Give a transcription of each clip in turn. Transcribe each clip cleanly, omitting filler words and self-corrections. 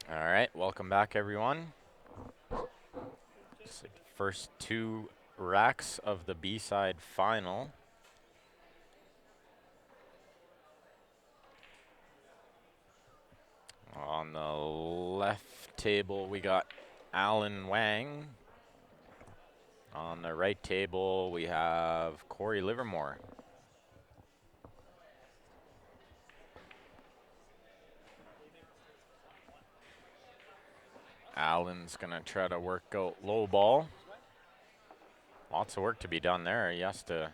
All right, welcome back, everyone. First two racks of the B-side final. On the left table, we got Alan Wang. On the right table, we have Corey Livermore. Alan's going to try to work out low ball. Lots of work to be done there. He has to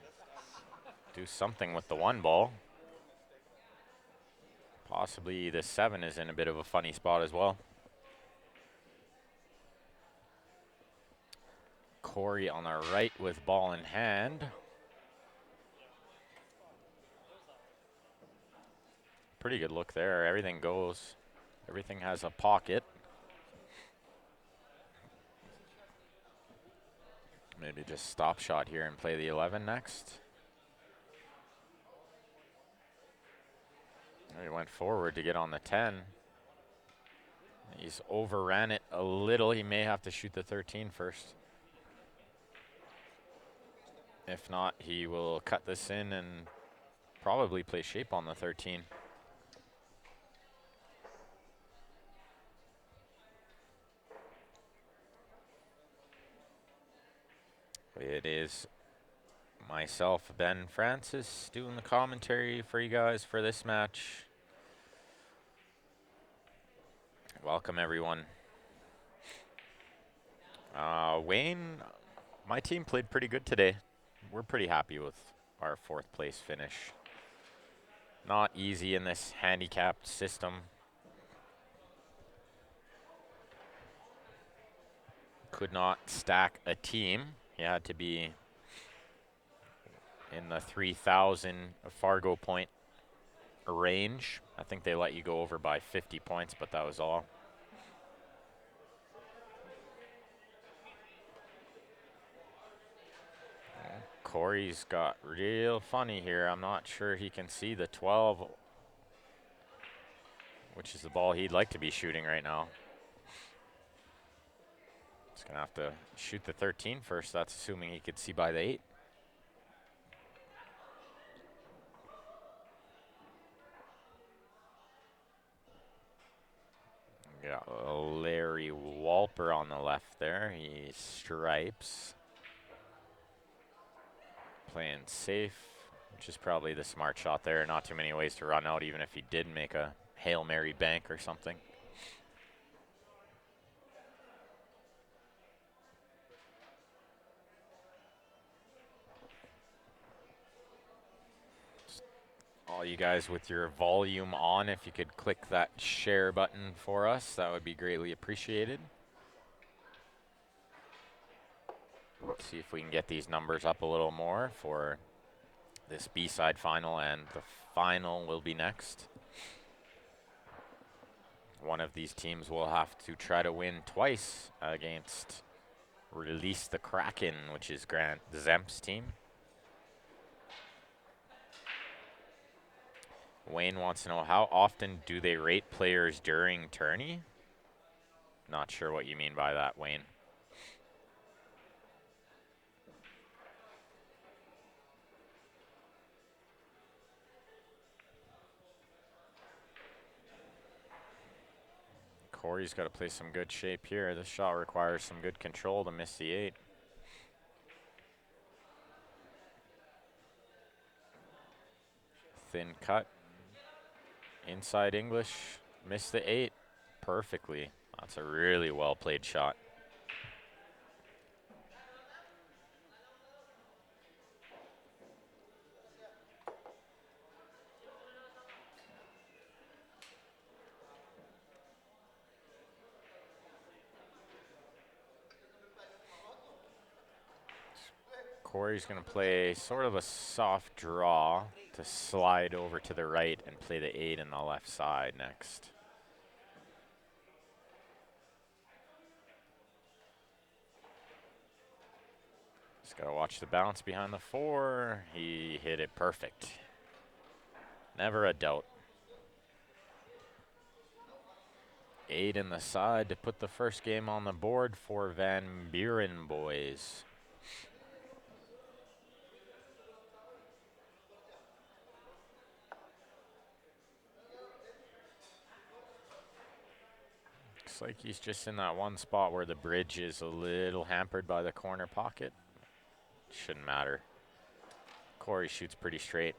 do something with the one ball. Possibly the 7 is in a bit of a funny spot as well. Corey on the right with ball in hand. Pretty good look there. Everything goes. Everything has a pocket. Maybe just stop shot here and play the 11 next. He went forward to get on the 10. He's overran it a little. He may have to shoot the 13 first. If not, he will cut this in and probably play shape on the 13. It is myself, Ben Francis, doing the commentary for you guys for this match. Welcome, everyone. Wayne, my team played pretty good today. We're pretty happy with our 4th place finish. Not easy in this handicapped system. Could not stack a team. You had to be in the 3,000 Fargo point range. I think they let you go over by 50 points, but that was all. Corey's got real funny here. I'm not sure he can see the 12, which is the ball he'd like to be shooting right now. He's going to have to shoot the 13 first. That's assuming he could see by the 8. Got Larry Walper on the left there. He stripes. Playing safe, which is probably the smart shot there. Not too many ways to run out, even if he did make a Hail Mary bank or something. All you guys with your volume on, if you could click that share button for us, that would be greatly appreciated. Let's see if we can get these numbers up a little more for this B-side final, and the final will be next. One of these teams will have to try to win twice against Release the Kraken, which is Grant Zemp's team. Wayne wants to know, how often do they rate players during tourney? Not sure what you mean by that, Wayne. Corey's got to play some good shape here. This shot requires some good control to miss the 8. Thin cut. Inside English. Missed the 8 perfectly. That's a really well played shot. Corey's going to play sort of a soft draw to slide over to the right and play the 8 in the left side next. Just got to watch the bounce behind the 4. He hit it perfect. Never a doubt. 8 in the side to put the first game on the board for Van Buren boys. Looks like he's just in that one spot where the bridge is a little hampered by the corner pocket. Shouldn't matter. Corey shoots pretty straight.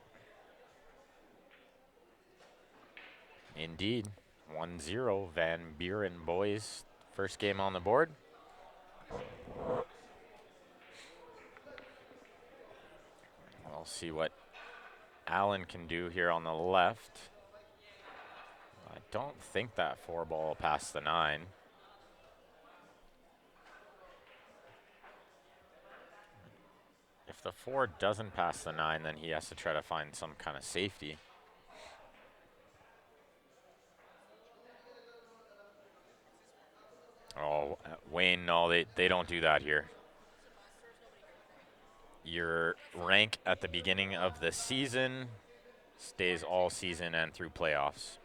Indeed. 1-0 Van Buren boys. First game on the board. We'll see what Allen can do here on the left. I don't think that 4 ball will pass the 9. If the 4 doesn't pass the 9, then he has to try to find some kind of safety. Oh, Wayne, no, they don't do that here. Your rank at the beginning of the season stays all season and through playoffs.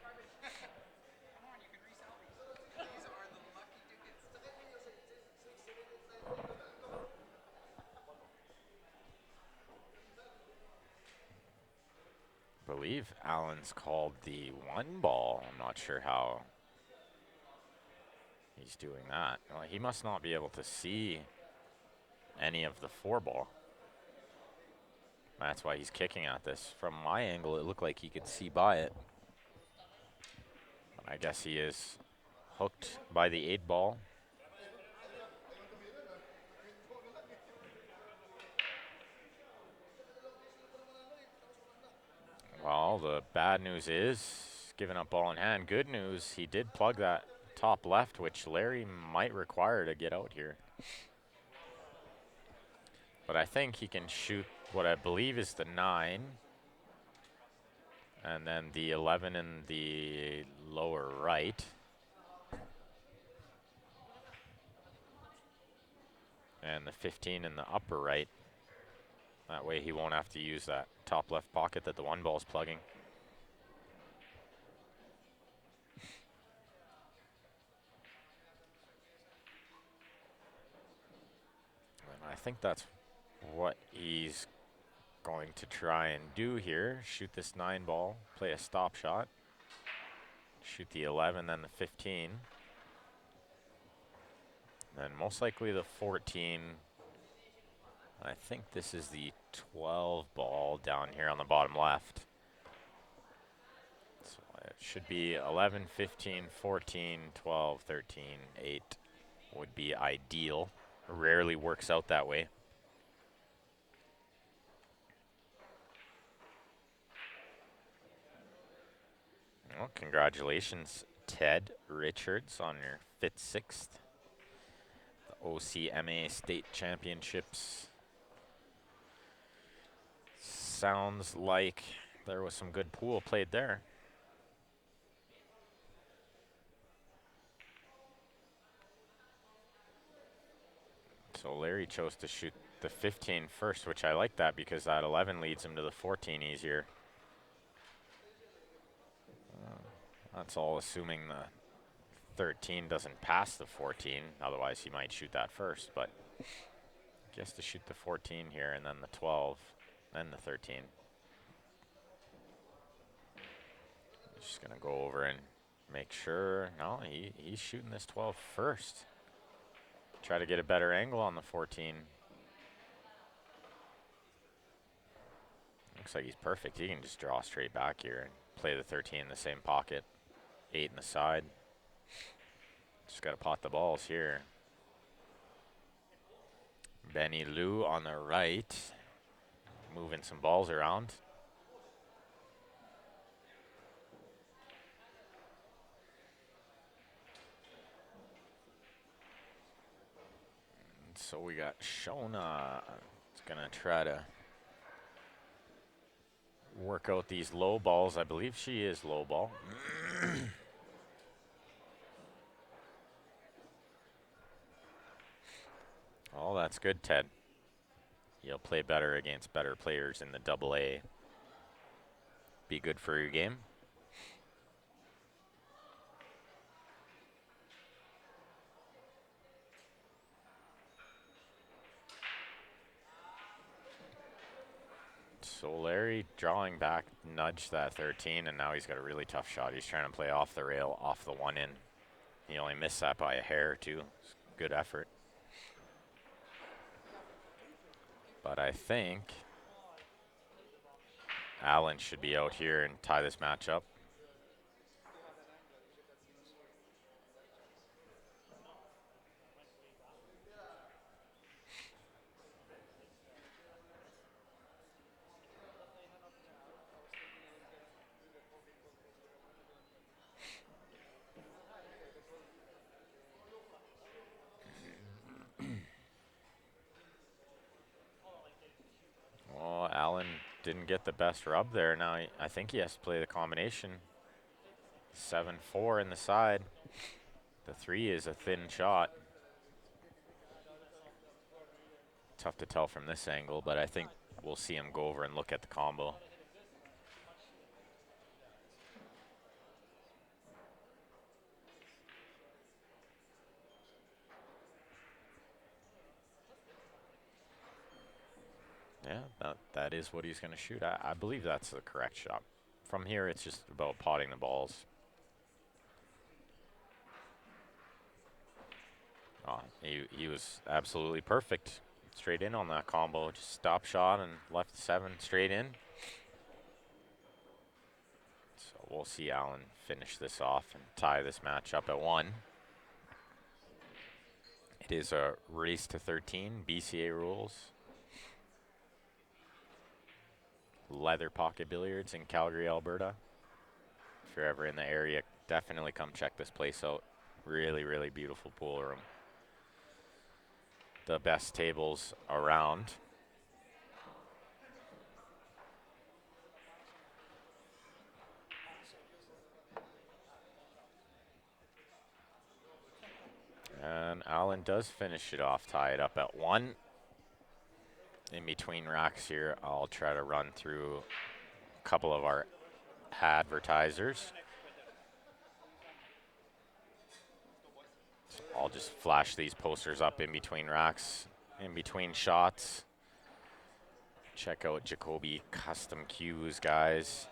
I believe Allen's called the 1 ball. I'm not sure how he's doing that. Well, he must not be able to see any of the 4 ball. That's why he's kicking at this. From my angle, it looked like he could see by it. I guess he is hooked by the 8 ball. Well, the bad news is giving up ball in hand. Good news, he did plug that top left, which Larry might require to get out here. But I think he can shoot what I believe is the 9. And then the 11 in the lower right. And the 15 in the upper right. That way he won't have to use that top left pocket that the 1 ball's plugging. And I think that's what he's going to try and do here. Shoot this 9 ball, play a stop shot. Shoot the 11, then the 15. Then most likely the 14. I think this is the 12 ball down here on the bottom left. So it should be 11, 15, 14, 12, 13, 8 would be ideal. Rarely works out that way. Well, congratulations, Ted Richards, on your 5th, 6th. The OCMA State Championships. Sounds like there was some good pool played there. So Larry chose to shoot the 15 first, which I like that because that 11 leads him to the 14 easier. That's all assuming the 13 doesn't pass the 14. Otherwise, he might shoot that first. But he has to shoot the 14 here and then the 12, then the 13. Just going to go over and make sure. No, he's shooting this 12 first. Try to get a better angle on the 14. Looks like he's perfect. He can just draw straight back here and play the 13 in the same pocket. 8 in the side. Just got to pot the balls here. Benny Lou on the right. Moving some balls around. And so we got Shona. It's going to try to work out these low balls. I believe she is low ball. Oh, that's good, Ted. You'll play better against better players in the AA. Be good for your game. So Larry drawing back, nudged that 13, and now he's got a really tough shot. He's trying to play off the rail, off the one in. He only missed that by a hair, too. Good effort. But I think Allen should be out here and tie this match up. Well, Allen didn't get the best rub there. Now I think he has to play the combination. 7-4 in the side. The 3 is a thin shot. Tough to tell from this angle, but I think we'll see him go over and look at the combo. Yeah, that is what he's going to shoot. I believe that's the correct shot. From here, it's just about potting the balls. Oh, he was absolutely perfect. Straight in on that combo. Just stop shot and left 7 straight in. So we'll see Allen finish this off and tie this match up at 1. It is a race to 13, BCA rules. Leather Pocket Billiards in Calgary, Alberta. If you're ever in the area, definitely come check this place out. Really, really beautiful pool room. The best tables around. And Allen does finish it off, tie it up at 1. In between racks here, I'll try to run through a couple of our advertisers. So I'll just flash these posters up in between racks, in between shots. Check out Jacoby Custom Cues, guys.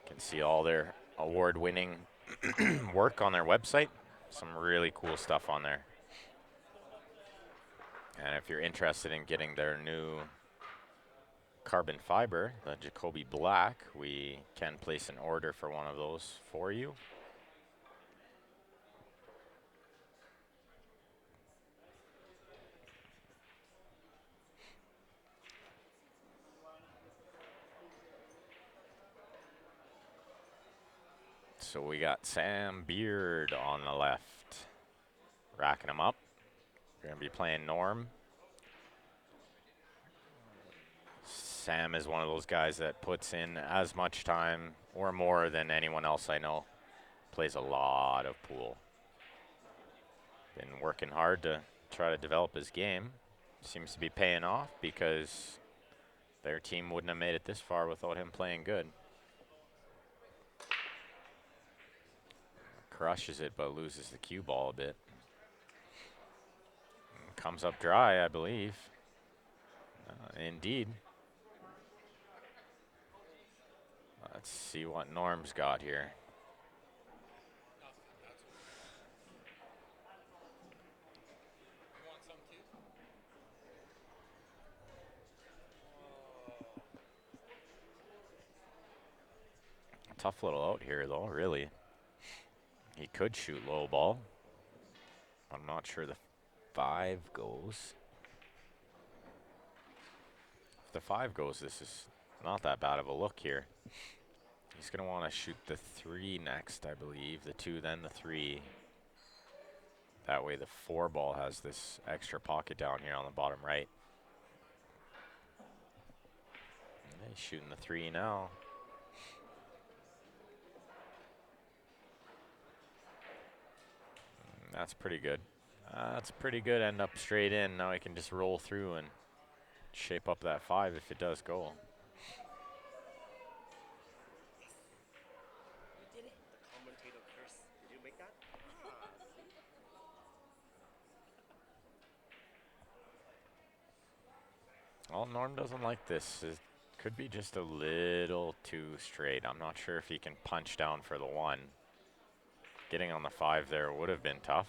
You can see all their award-winning work on their website. Some really cool stuff on there. And if you're interested in getting their new carbon fiber, the Jacoby Black, we can place an order for one of those for you. So we got Sam Beard on the left, racking them up. We're going to be playing Norm. Sam is one of those guys that puts in as much time or more than anyone else I know. Plays a lot of pool. Been working hard to try to develop his game. Seems to be paying off because their team wouldn't have made it this far without him playing good. Crushes it but loses the cue ball a bit. Comes up dry, I believe. Indeed. Let's see what Norm's got here. Tough little out here, though, really. He could shoot low ball. I'm not sure the 5 goes. If the 5 goes, this is not that bad of a look here. He's going to want to shoot the 3 next, I believe. The 2, then the 3. That way the 4 ball has this extra pocket down here on the bottom right. And he's shooting the 3 now. That's pretty good. That's pretty good. End up straight in. Now he can just roll through and shape up that 5 if it does go. Well, Norm doesn't like this. It could be just a little too straight. I'm not sure if he can punch down for the 1. Getting on the 5 there would have been tough.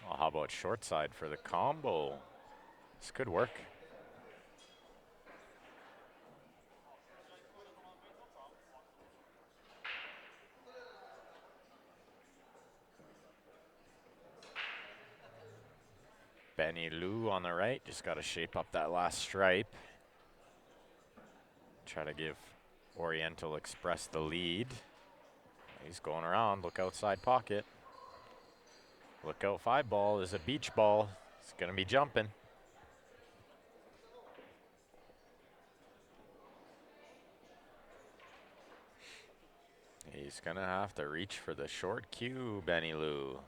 Well, how about short side for the combo? This could work. Benny Lou on the right. Just got to shape up that last stripe. Try to give Oriental Express the lead. He's going around. Look outside pocket. Look out 5 ball is a beach ball. It's going to be jumping. He's going to have to reach for the short cue, Benny Lou.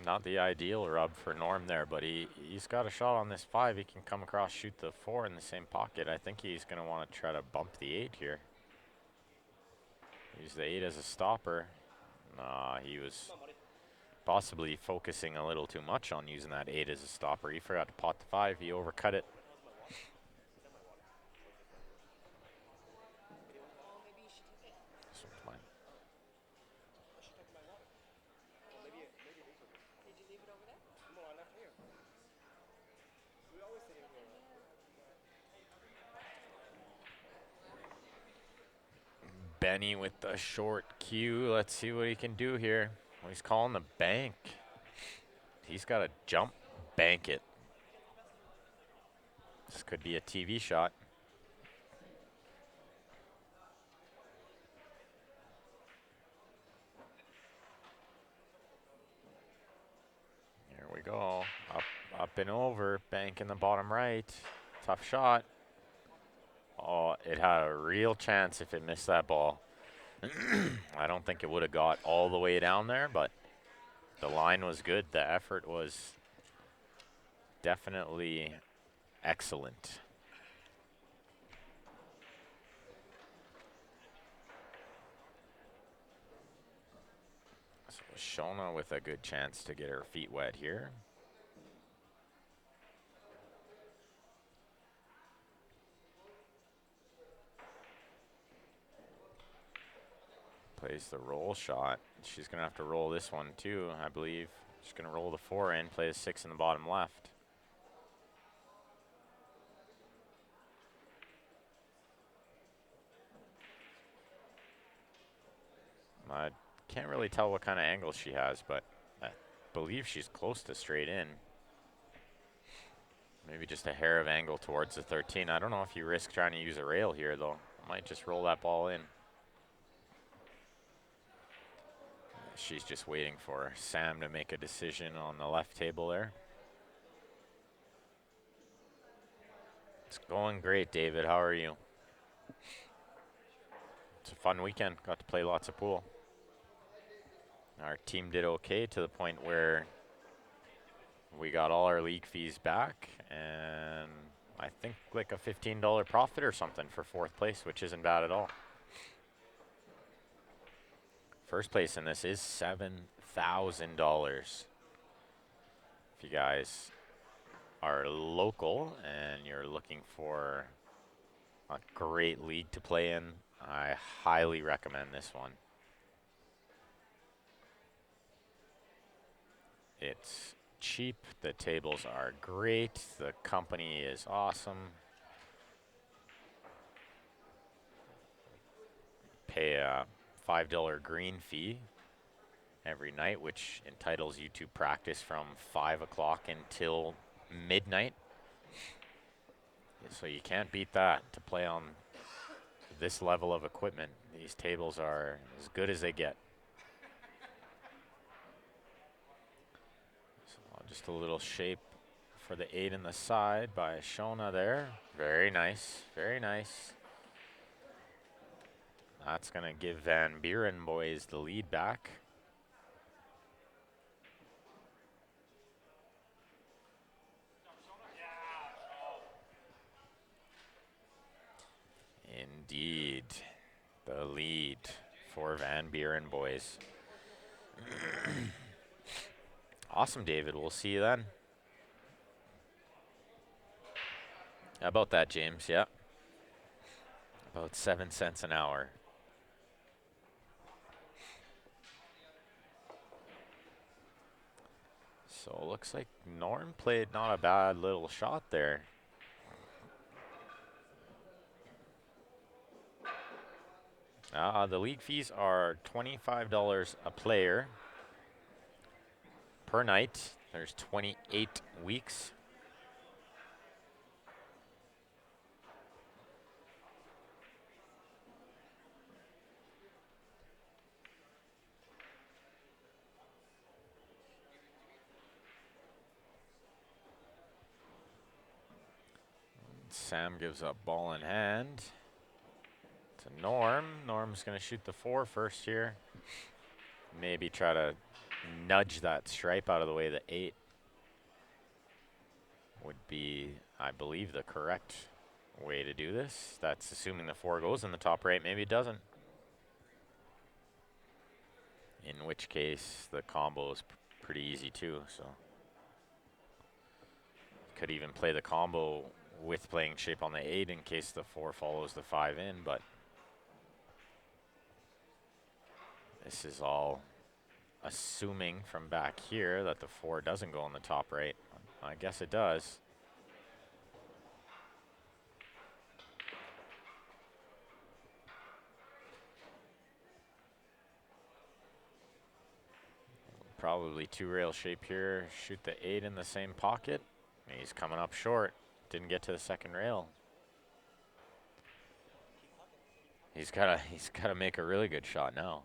Not the ideal rub for Norm there, but he's got a shot on this 5. He can come across, shoot the 4 in the same pocket. I think he's going to want to try to bump the 8 here. Use the 8 as a stopper. Nah, he was possibly focusing a little too much on using that 8 as a stopper. He forgot to pot the 5. He overcut it. Benny with the short cue. Let's see what he can do here. Well, he's calling the bank. He's got to jump, bank it. This could be a TV shot. Here we go. Up and over. Bank in the bottom right. Tough shot. Oh, it had a real chance if it missed that ball. I don't think it would have got all the way down there, but the line was good. The effort was definitely excellent. So Shona with a good chance to get her feet wet here. Plays the roll shot. She's going to have to roll this one too, I believe. She's going to roll the 4 in, play the 6 in the bottom left. I can't really tell what kind of angle she has, but I believe she's close to straight in. Maybe just a hair of angle towards the 13. I don't know if you risk trying to use a rail here, though. Might just roll that ball in. She's just waiting for Sam to make a decision on the left table there. It's going great, David. How are you? It's a fun weekend. Got to play lots of pool. Our team did okay to the point where we got all our league fees back, and I think like a $15 profit or something for 4th place, which isn't bad at all. First place in this is $7,000. If you guys are local and you're looking for a great league to play in, I highly recommend this one. It's cheap, the tables are great, the company is awesome. Pay a $5 green fee every night, which entitles you to practice from 5 o'clock until midnight. So you can't beat that to play on this level of equipment. These tables are as good as they get. So just a little shape for the 8 in the side by Shona there. Very nice, very nice. That's going to give Van Buren boys the lead back. Indeed, the lead for Van Buren, boys. Awesome, David. We'll see you then. How about that, James? Yeah. About 7 cents an hour. So it looks like Norm played not a bad little shot there. The league fees are $25 a player per night. There's 28 weeks. Sam gives up ball in hand to Norm. Norm's going to shoot the 4 first here. Maybe try to nudge that stripe out of the way. The 8 would be, I believe, the correct way to do this. That's assuming the 4 goes in the top right. Maybe it doesn't. In which case, the combo is pretty easy too. So could even play the combo with playing shape on the 8 in case the 4 follows the 5 in, but this is all assuming from back here that the 4 doesn't go on the top right. I guess it does. Probably 2 rail shape here. Shoot the 8 in the same pocket. He's coming up short. Didn't get to the second rail. He's gotta make a really good shot now.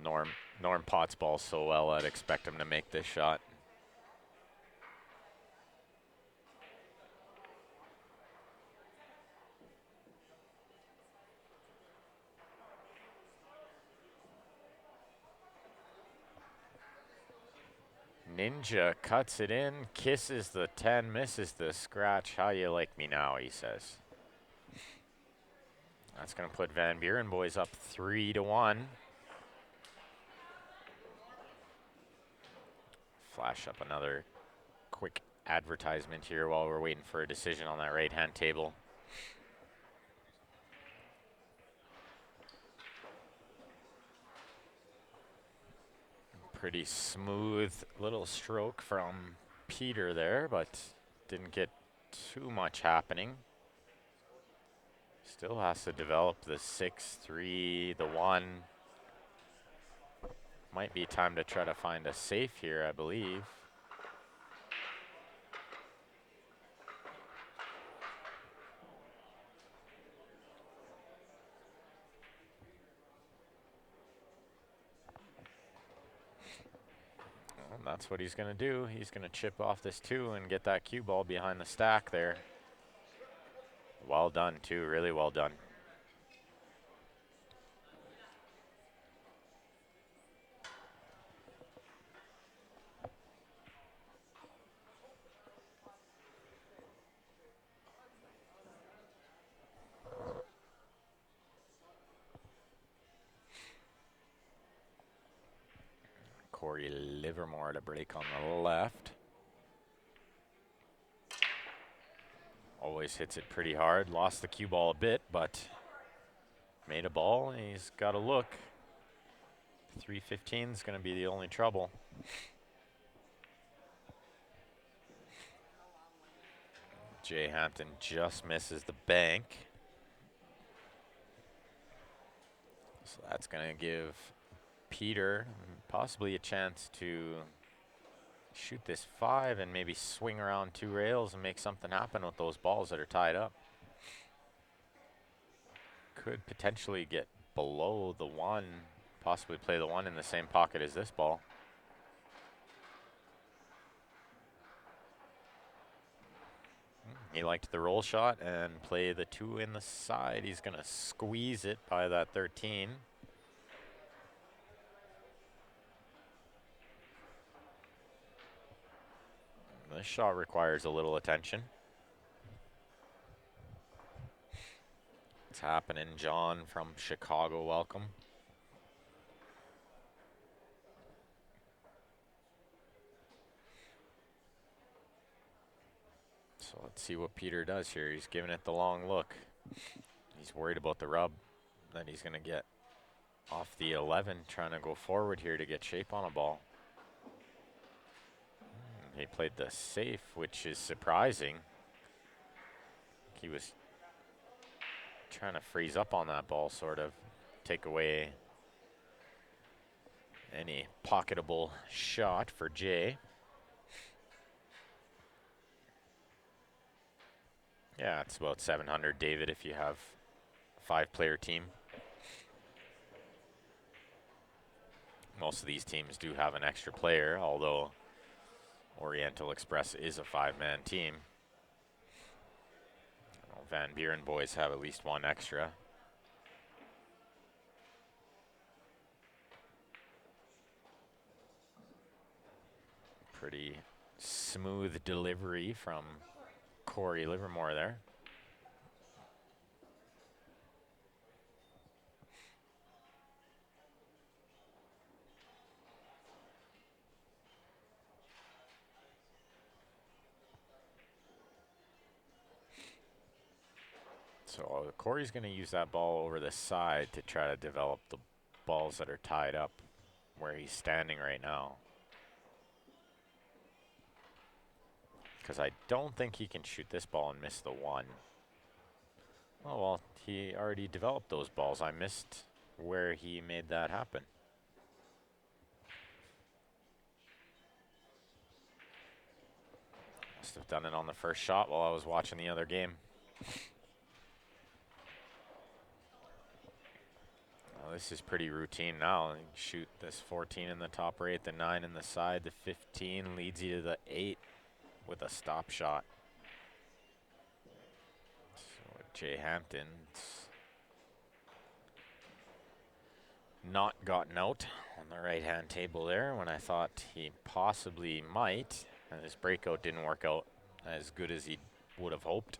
Norm pots ball so well, I'd expect him to make this shot. Ninja cuts it in, kisses the 10, misses the scratch. How you like me now, he says. That's going to put Van Buren boys up 3-1. Flash up another quick advertisement here while we're waiting for a decision on that right-hand table. Pretty smooth little stroke from Peter there, but didn't get too much happening. Still has to develop the 6-3, the 1. Might be time to try to find a safe here, I believe. Well, that's what he's going to do. He's going to chip off this 2 and get that cue ball behind the stack there. Well done, too. Really well done. Corey Livermore to break on the left. Always hits it pretty hard. Lost the cue ball a bit, but made a ball, and he's got a look. 315 is going to be the only trouble. Jay Hampton just misses the bank. So that's going to give Peter possibly a chance to shoot this 5 and maybe swing around 2 rails and make something happen with those balls that are tied up. Could potentially get below the 1, possibly play the 1 in the same pocket as this ball. He liked the roll shot and play the 2 in the side. He's going to squeeze it by that 13. This shot requires a little attention. What's happening, John from Chicago? Welcome. So let's see what Peter does here. He's giving it the long look. He's worried about the rub that he's going to get off the 11, trying to go forward here to get shape on a ball. He played the safe, which is surprising. He was trying to freeze up on that ball, sort of take away any pocketable shot for Jay. Yeah, it's about 700, David, if you have a 5-player team. Most of these teams do have an extra player, although Oriental Express is a 5-man team. Van Buren boys have at least one extra. Pretty smooth delivery from Corey Livermore there. So Corey's going to use that ball over the side to try to develop the balls that are tied up where he's standing right now. Because I don't think he can shoot this ball and miss the 1. Oh, well, he already developed those balls. I missed where he made that happen. Must have done it on the first shot while I was watching the other game. Well, this is pretty routine now. You shoot this 14 in the top right, the 9 in the side, the 15 leads you to the 8 with a stop shot. So Jay Hampton's not gotten out on the right-hand table there when I thought he possibly might. And his breakout didn't work out as good as he would have hoped.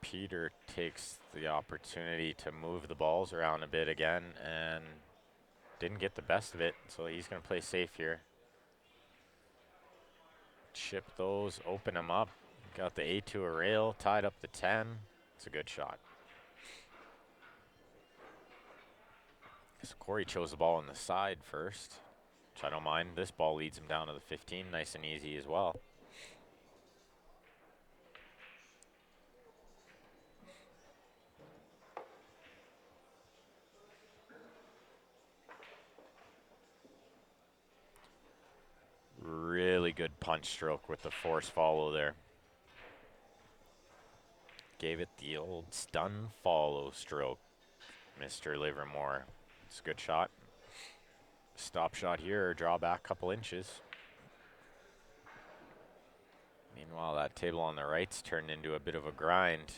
Peter takes the opportunity to move the balls around a bit again and didn't get the best of it, so he's going to play safe here. Chip those, open them up. Got the 8 to a rail, tied up the 10. It's a good shot. So Corey chose the ball on the side first, which I don't mind. This ball leads him down to the 15, nice and easy as well. Really good punch stroke with the force follow there. Gave it the old stun follow stroke, Mr. Livermore. It's a good shot. Stop shot here, or draw back a couple inches. Meanwhile, that table on the right's turned into a bit of a grind.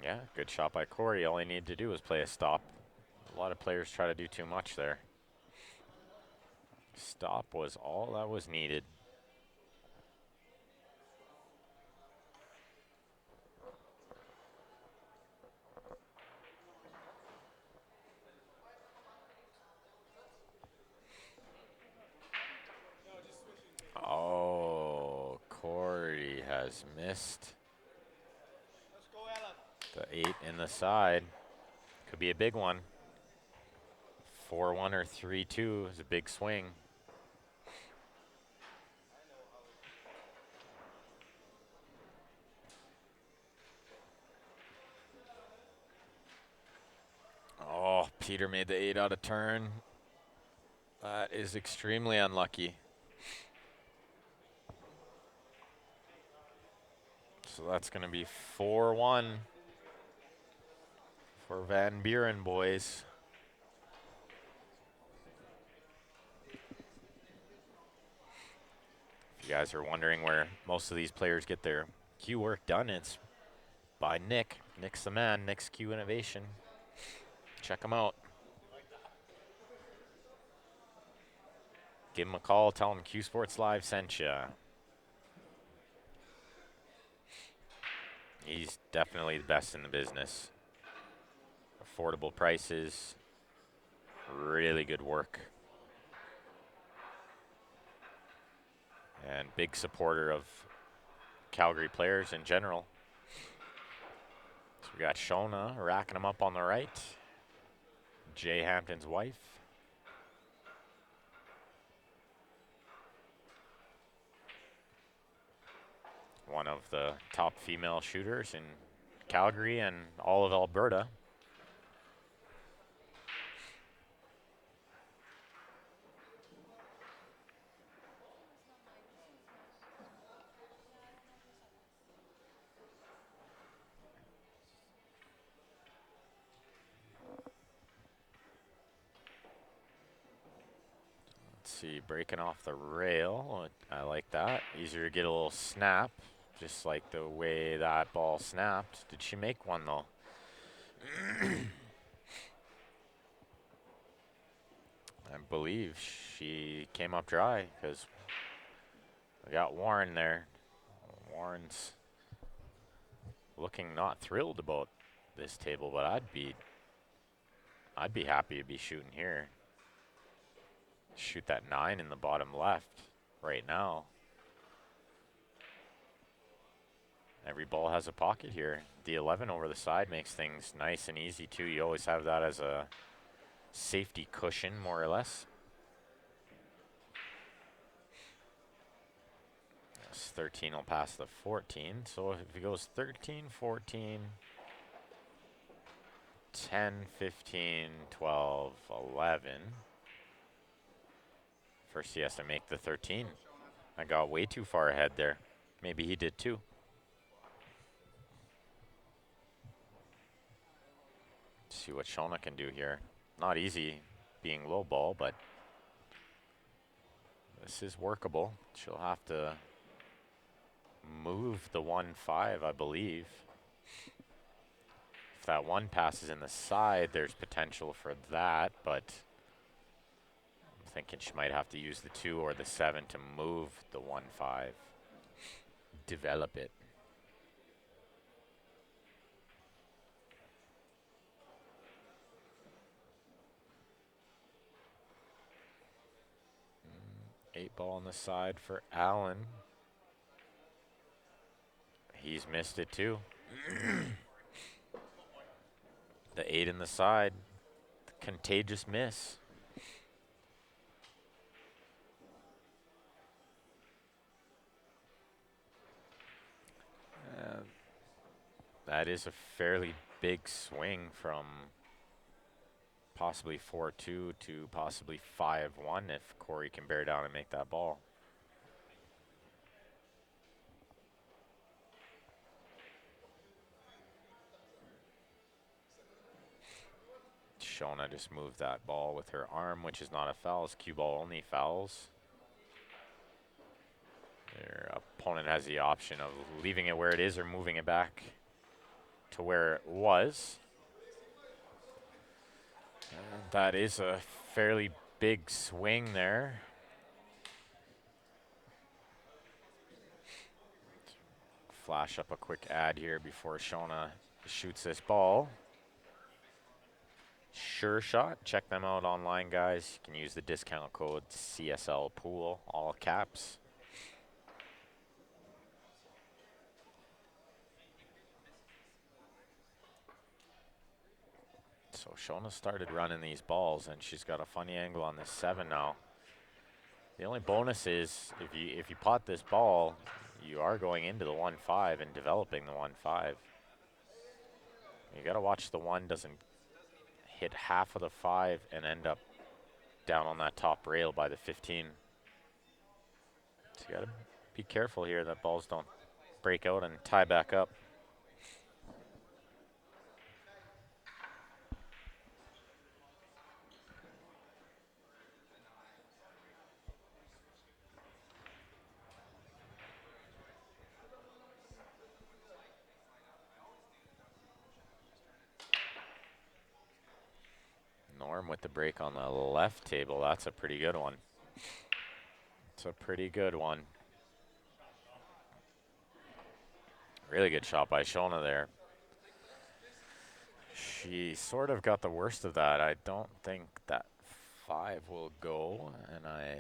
Yeah, good shot by Corey. All he needed to do was play a stop. A lot of players try to do too much there. Stop was all that was needed. Oh, Corey has missed the 8 in the side. Could be a big one. 4-1 or 3-2 is a big swing. Oh, Peter made the 8 out of turn. That is extremely unlucky. So that's going to be 4-1 for Van Buren boys. If you guys are wondering where most of these players get their cue work done, it's by Nick. Nick's the man. Nick's Q Innovation. Check him out. Give him a call. Tell him Q Sports Live sent you. He's definitely the best in the business. Affordable prices. Really good work. And big supporter of Calgary players in general. So we got Shona racking him up on the right. Jay Hampton's wife. One of the top female shooters in Calgary and all of Alberta. Let's see, breaking off the rail. I like that. Easier to get a little snap, just like the way that ball snapped. Did she make one though? I believe she came up dry because we got Warren there. Warren's looking not thrilled about this table, but I'd be happy to be shooting here. Shoot that 9 in the bottom left right now. Every ball has a pocket here. The 11 over the side makes things nice and easy too. You always have that as a safety cushion, more or less. This 13 will pass the 14. So if it goes 13, 14, 10, 15, 12, 11. First he has to make the 13. I got way too far ahead there. Maybe he did too. See what Shona can do here. Not easy being low ball, but this is workable. She'll have to move the 1-5, I believe. If that 1 passes in the side, there's potential for that, but I'm thinking she might have to use the 2 or the 7 to move the 1-5. Develop it. Eight ball on the side for Allen. He's missed it too. The 8 in the side. Contagious miss. That is a fairly big swing from possibly 4-2 to possibly 5-1 if Corey can bear down and make that ball. Shona just moved that ball with her arm, which is not a foul. It's cue ball only fouls. Their opponent has the option of leaving it where it is or moving it back to where it was. And that is a fairly big swing there. Flash up a quick ad here before Shona shoots this ball. Sure Shot. Check them out online, guys. You can use the discount code CSL Pool, all caps. So Shona started running these balls, and she's got a funny angle on this 7 now. The only bonus is if you pot this ball, you are going into the 1-5 and developing the 1-5. You got to watch the 1 doesn't hit half of the 5 and end up down on that top rail by the 15. So you got to be careful here that balls don't break out and tie back up. Norm with the break on the left table. That's a pretty good one. It's a pretty good one. Really good shot by Shona there. She sort of got the worst of that. I don't think that 5 will go, and I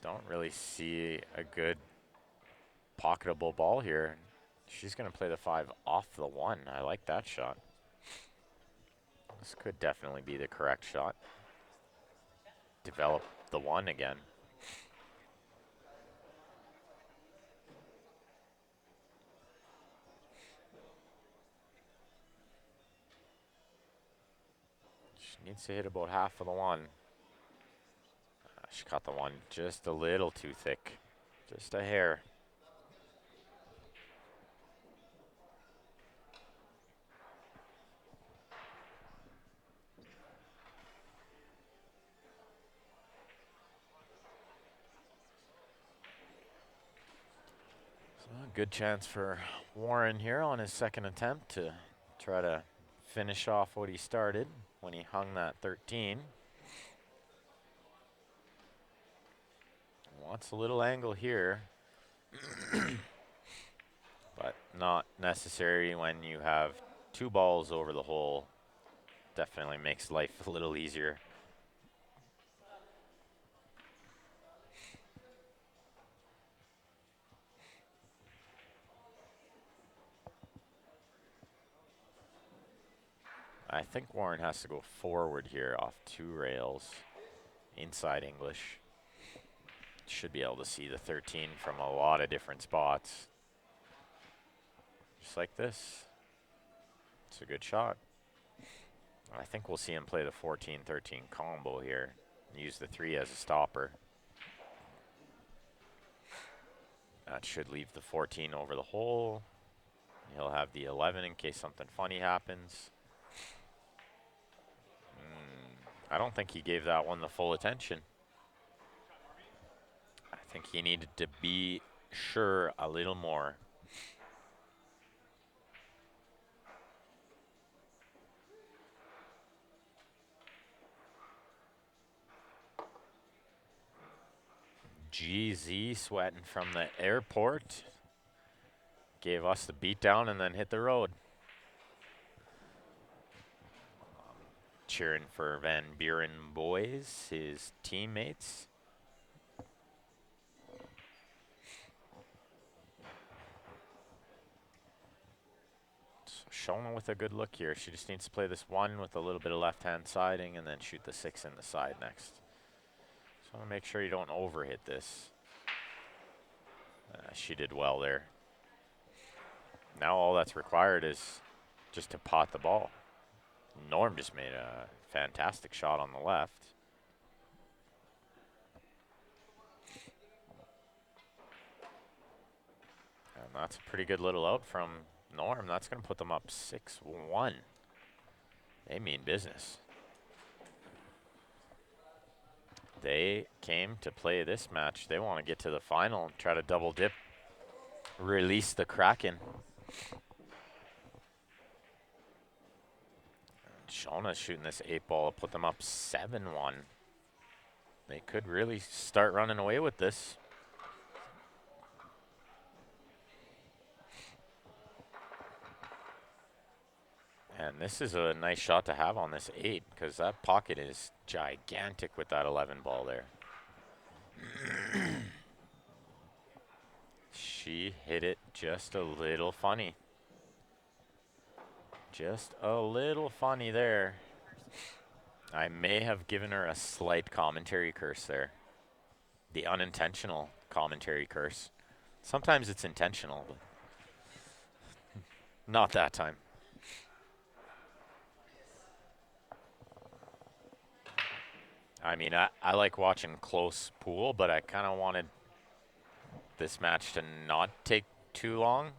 don't really see a good pocketable ball here. She's going to play the 5 off the 1. I like that shot. This could definitely be the correct shot. Develop the 1 again. She needs to hit about half of the 1. She caught the 1 just a little too thick. Just a hair. So a good chance for Warren here on his second attempt to try to finish off what he started when he hung that 13. Wants a little angle here, but not necessary when you have 2 balls over the hole. Definitely makes life a little easier. I think Warren has to go forward here off 2 rails, inside English. Should be able to see the 13 from a lot of different spots. Just like this. It's a good shot. I think we'll see him play the 14-13 combo here. Use the 3 as a stopper. That should leave the 14 over the hole. He'll have the 11 in case something funny happens. I don't think he gave that one the full attention. I think he needed to be sure a little more. GZ sweating from the airport. Gave us the beatdown and then hit the road. Cheering for Van Buren boys, his teammates. So Shona with a good look here. She just needs to play this 1 with a little bit of left-hand siding and then shoot the 6 in the side next. So make sure you don't overhit this. She did well there. Now all that's required is just to pot the ball. Norm just made a fantastic shot on the left. And that's a pretty good little out from Norm. That's going to put them up 6-1. They mean business. They came to play this match. They want to get to the final and try to double dip. Release the Kraken. Shona's shooting this 8 ball to put them up 7-1. They could really start running away with this. And this is a nice shot to have on this 8 because that pocket is gigantic with that 11 ball there. She hit it just a little funny. Just a little funny there. I may have given her a slight commentary curse there. The unintentional commentary curse. Sometimes it's intentional, but not that time. I mean, I like watching close pool, but I kind of wanted this match to not take too long.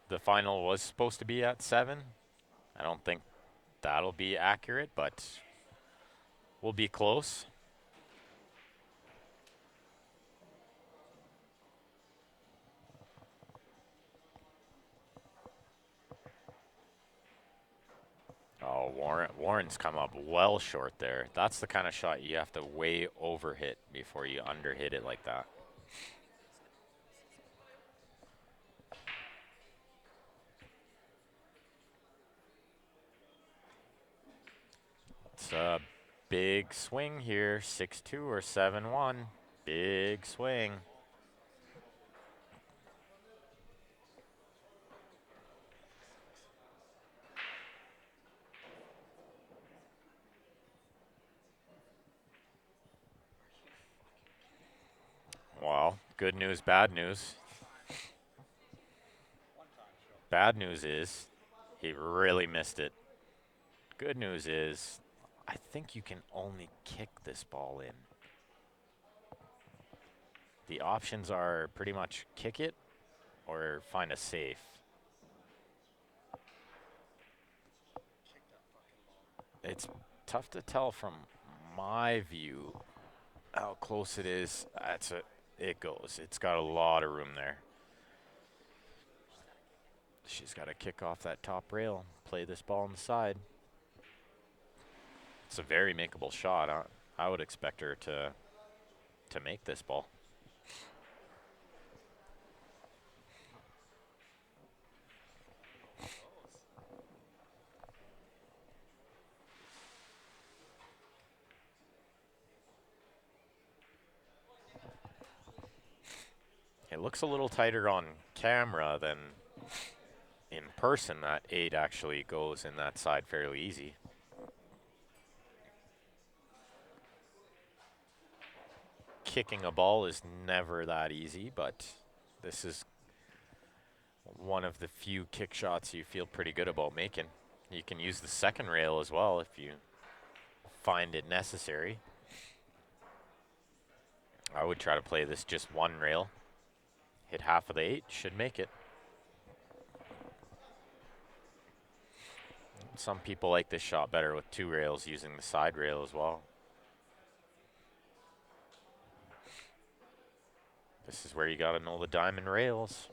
The final was supposed to be at 7. I don't think that'll be accurate, but we'll be close. Oh, Oh, Warren's come up well short there. That's the kind of shot you have to way over hit before you under hit it like that. It's a big swing here, 6-2 or 7-1. Big swing. Well, good news, bad news. Bad news is he really missed it. Good news is I think you can only kick this ball in. The options are pretty much kick it or find a safe. It's tough to tell from my view how close it is. It goes. It's got a lot of room there. She's got to kick off that top rail, play this ball on the side. It's a very makeable shot. I would expect her to make this ball. It looks a little tighter on camera than in person. That 8 actually goes in that side fairly easy. Kicking a ball is never that easy, but this is one of the few kick shots you feel pretty good about making. You can use the second rail as well if you find it necessary. I would try to play this just one rail. Hit half of the 8, should make it. Some people like this shot better with 2 rails using the side rail as well. This is where you got to know the diamond rails.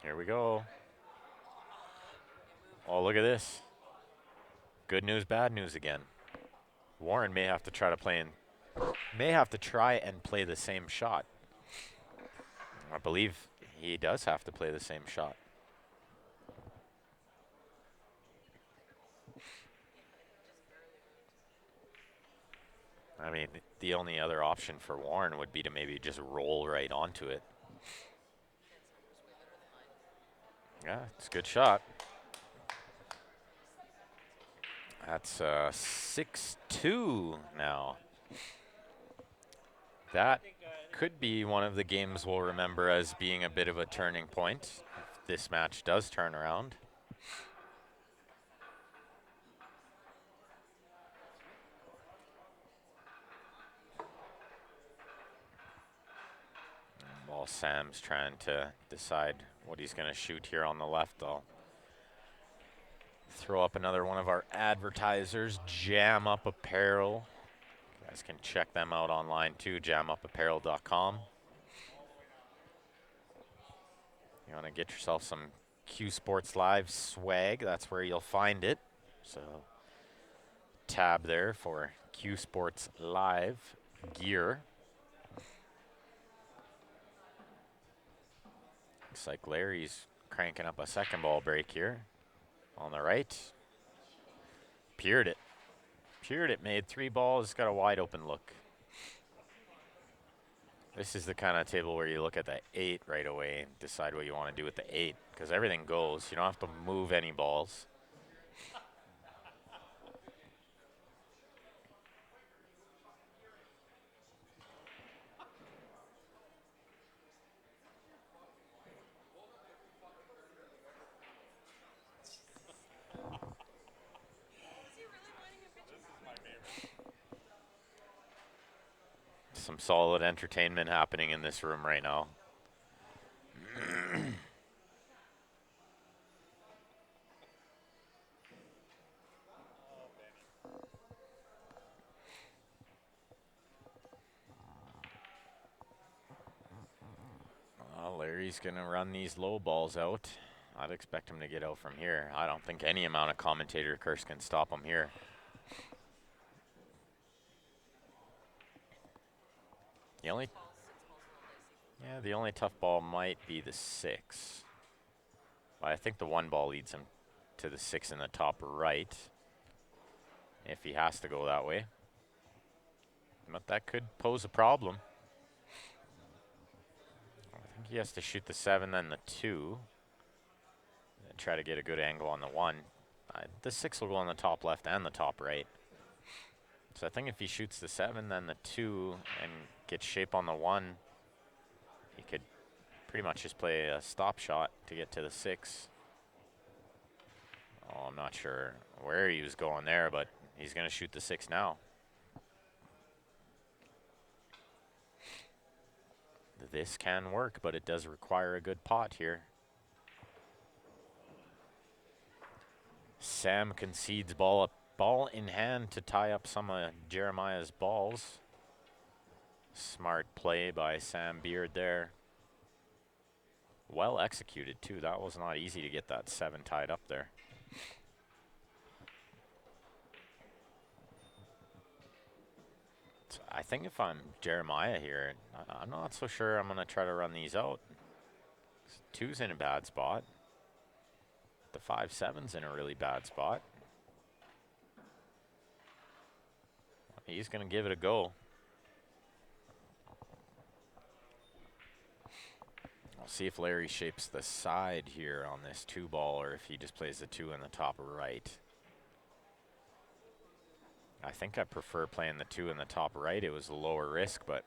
Here we go. Oh, look at this. Good news, bad news again. Warren may have to try and play the same shot. I believe he does have to play the same shot. I mean, the only other option for Warren would be to maybe just roll right onto it. Yeah, it's a good shot. That's 6-2 now. That could be one of the games we'll remember as being a bit of a turning point if this match does turn around. While Sam's trying to decide what he's going to shoot here on the left, I'll throw up another one of our advertisers, Jam Up Apparel. You guys can check them out online too, jamupapparel.com. You want to get yourself some Q Sports Live swag, that's where you'll find it. So tab there for Q Sports Live gear. Looks like Larry's cranking up a second ball break here on the right. Piered it, made 3 balls, got a wide open look. This is the kind of table where you look at the 8 right away and decide what you want to do with the 8, because everything goes. You don't have to move any balls. Some solid entertainment happening in this room right now. he's going to run these low balls out. I'd expect him to get out from here. I don't think any amount of commentator curse can stop him here. The only tough ball might be the 6. But I think the 1 ball leads him to the 6 in the top right, if he has to go that way. But that could pose a problem. I think he has to shoot the 7, then the 2, and try to get a good angle on the 1. The 6 will go on the top left and the top right. So I think if he shoots the 7, then the 2, and gets shape on the 1, he could pretty much just play a stop shot to get to the 6. Oh, I'm not sure where he was going there, but he's going to shoot the 6 now. This can work, but it does require a good pot here. Sam concedes ball in hand to tie up some of Jeremiah's balls. Smart play by Sam Beard there. Well executed too. That was not easy to get that 7 tied up there. So I think if I'm Jeremiah here, I'm not so sure I'm going to try to run these out. 2's in a bad spot. The 5-7's in a really bad spot. He's going to give it a go. I'll see if Larry shapes the side here on this 2 ball, or if he just plays the 2 in the top right. I think I prefer playing the 2 in the top right. It was a lower risk, but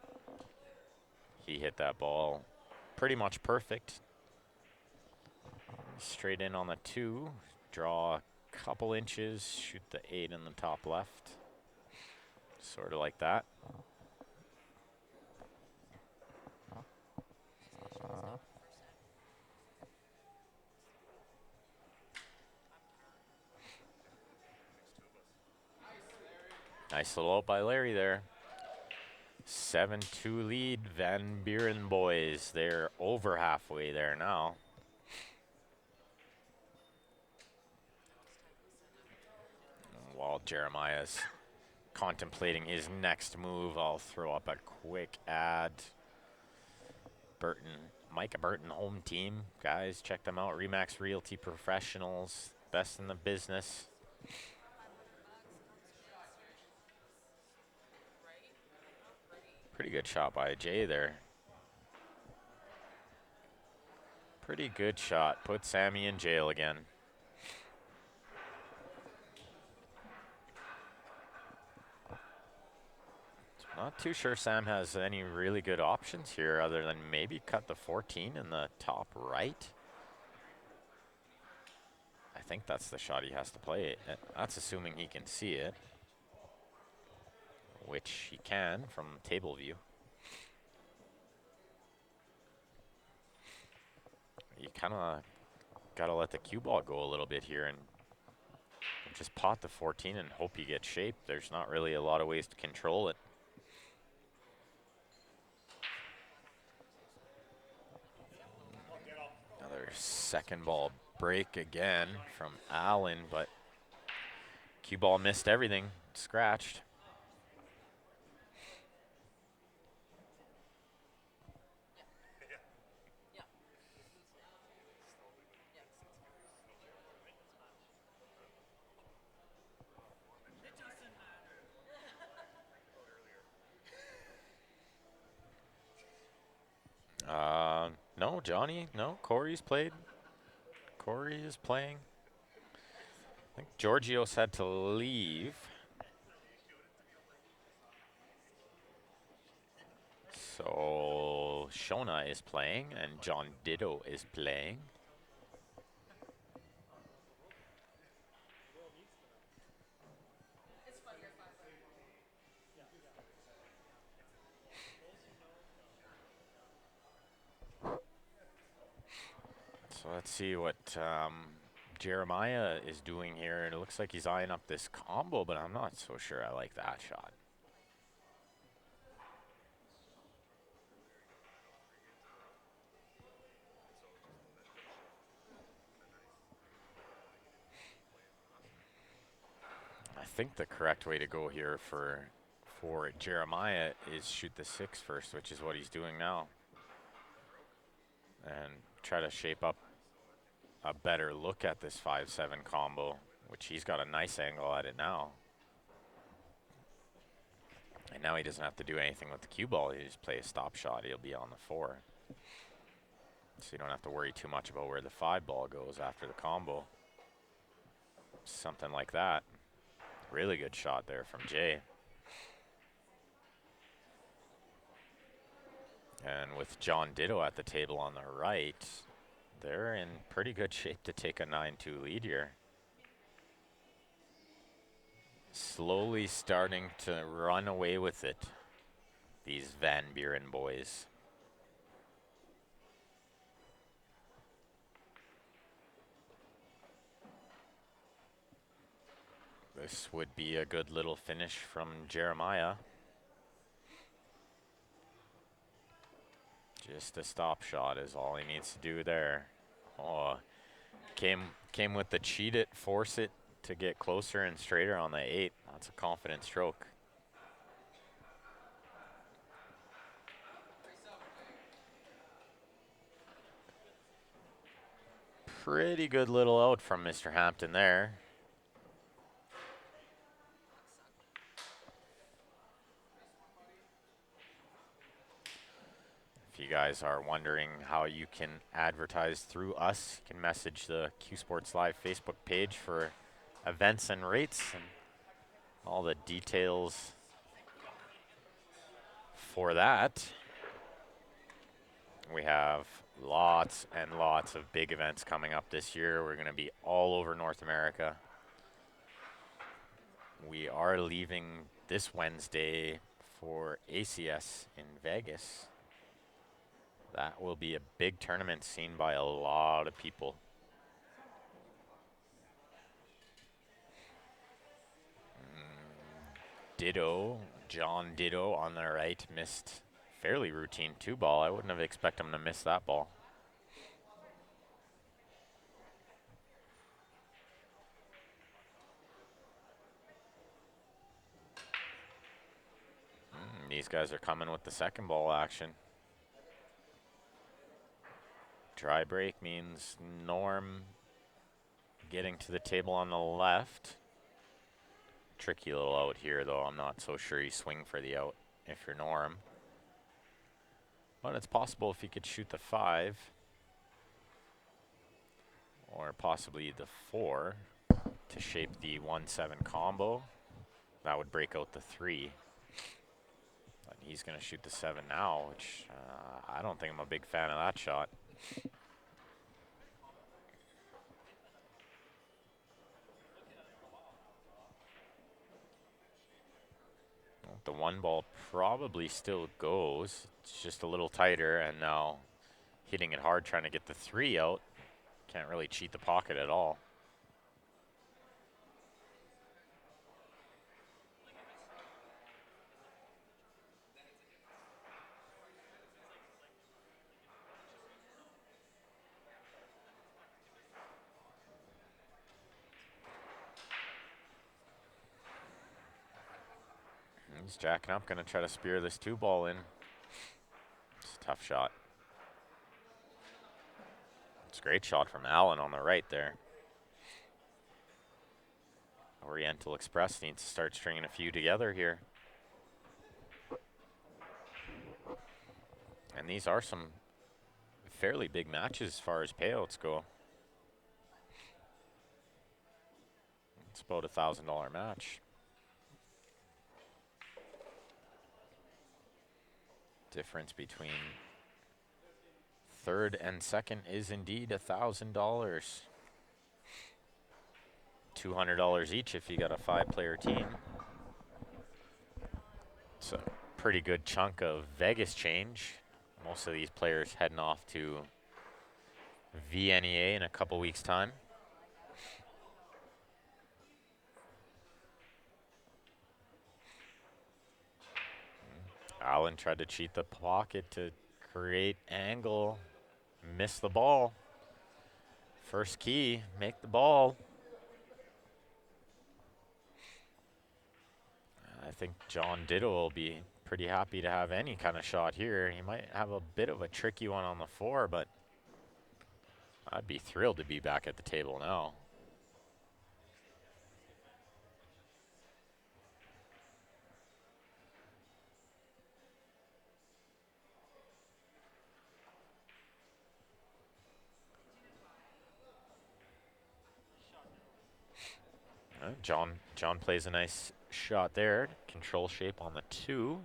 he hit that ball pretty much perfect. Straight in on the 2, draw a couple inches, shoot the 8 in the top left. Sort of like that. Nice little out by Larry there. 7-2 lead, Van Buren boys. They're over halfway there now. While Jeremiah's contemplating his next move, I'll throw up a quick ad. Micah Burton home team. Guys, check them out. Remax Realty Professionals. Best in the business. Pretty good shot by Jay there. Pretty good shot. Put Sammy in jail again. Not too sure Sam has any really good options here other than maybe cut the 14 in the top right. I think that's the shot he has to play. That's assuming he can see it, which he can from table view. You kind of got to let the cue ball go a little bit here and just pot the 14 and hope you get shaped. There's not really a lot of ways to control it. Another second ball break again from Allen, but cue ball missed everything, scratched. No, Johnny, no, Corey's played. Corey is playing. I think Georgios had to leave. So Shona is playing and John Ditto is playing. So let's see what Jeremiah is doing here. And it looks like he's eyeing up this combo, but I'm not so sure I like that shot. I think the correct way to go here for Jeremiah is shoot the 6 first, which is what he's doing now. And try to shape up a better look at this 5-7 combo, which he's got a nice angle at it now. And now he doesn't have to do anything with the cue ball. He just play a stop shot. He'll be on the 4. So you don't have to worry too much about where the 5 ball goes after the combo. Something like that. Really good shot there from Jay. And with John Ditto at the table on the right, they're in pretty good shape to take a 9-2 lead here. Slowly starting to run away with it, these Van Buren boys. This would be a good little finish from Jeremiah. Just a stop shot is all he needs to do there. Oh, came with the cheat it, force it to get closer and straighter on the 8. That's a confident stroke. Pretty good little out from Mr. Hampton there. If you guys are wondering how you can advertise through us, you can message the Q Sports Live Facebook page for events and rates and all the details for that. We have lots and lots of big events coming up this year. We're going to be all over North America. We are leaving this Wednesday for ACS in Vegas. That will be a big tournament seen by a lot of people. Ditto, John Ditto on the right, missed fairly routine 2 ball. I wouldn't have expected him to miss that ball. These guys are coming with the second ball action. Dry break means Norm getting to the table on the left. Tricky little out here, though. I'm not so sure you swing for the out if you're Norm. But it's possible if he could shoot the 5. Or possibly the 4 to shape the 1-7 combo. That would break out the 3. But he's going to shoot the 7 now, which I don't think I'm a big fan of that shot. The 1 ball probably still goes. It's just a little tighter, and now hitting it hard trying to get the 3 out. Can't really cheat the pocket at all. He's jacking up, going to try to spear this 2 ball in. It's a tough shot. It's a great shot from Allen on the right there. Oriental Express needs to start stringing a few together here. And these are some fairly big matches as far as payouts go. It's about a $1,000 match. Difference between third and second is indeed $1,000. $200 each if you got a 5-player team. It's a pretty good chunk of Vegas change. Most of these players heading off to VNEA in a couple weeks' time. Allen tried to cheat the pocket to create angle. Missed the ball. First key, make the ball. think John Ditto will be pretty happy to have any kind of shot here. He might have a bit of a tricky one on the 4, but I'd be thrilled to be back at the table now. John plays a nice shot there. Control shape on the 2.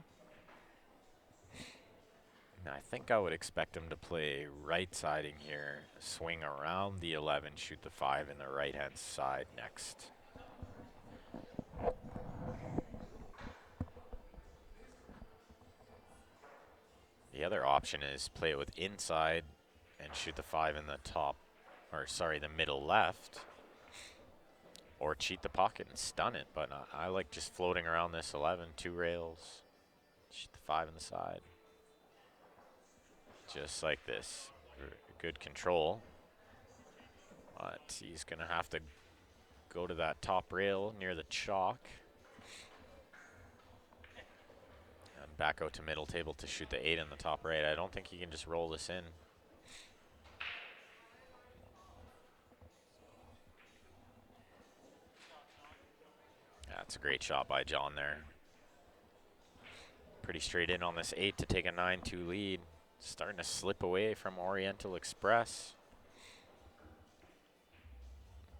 And I think I would expect him to play right siding here, swing around the 11, shoot the 5 in the right hand side next. The other option is play it with inside and shoot the 5 in the top, or sorry, the middle left. Or cheat the pocket and stun it, but I like just floating around this 11, 2 rails, shoot the 5 in the side. Just like this. Good control. But he's going to have to go to that top rail near the chalk. And back out to middle table to shoot the 8 in the top right. I don't think he can just roll this in. That's a great shot by John there. Pretty straight in on this 8 to take a 9-2 lead. Starting to slip away from Oriental Express.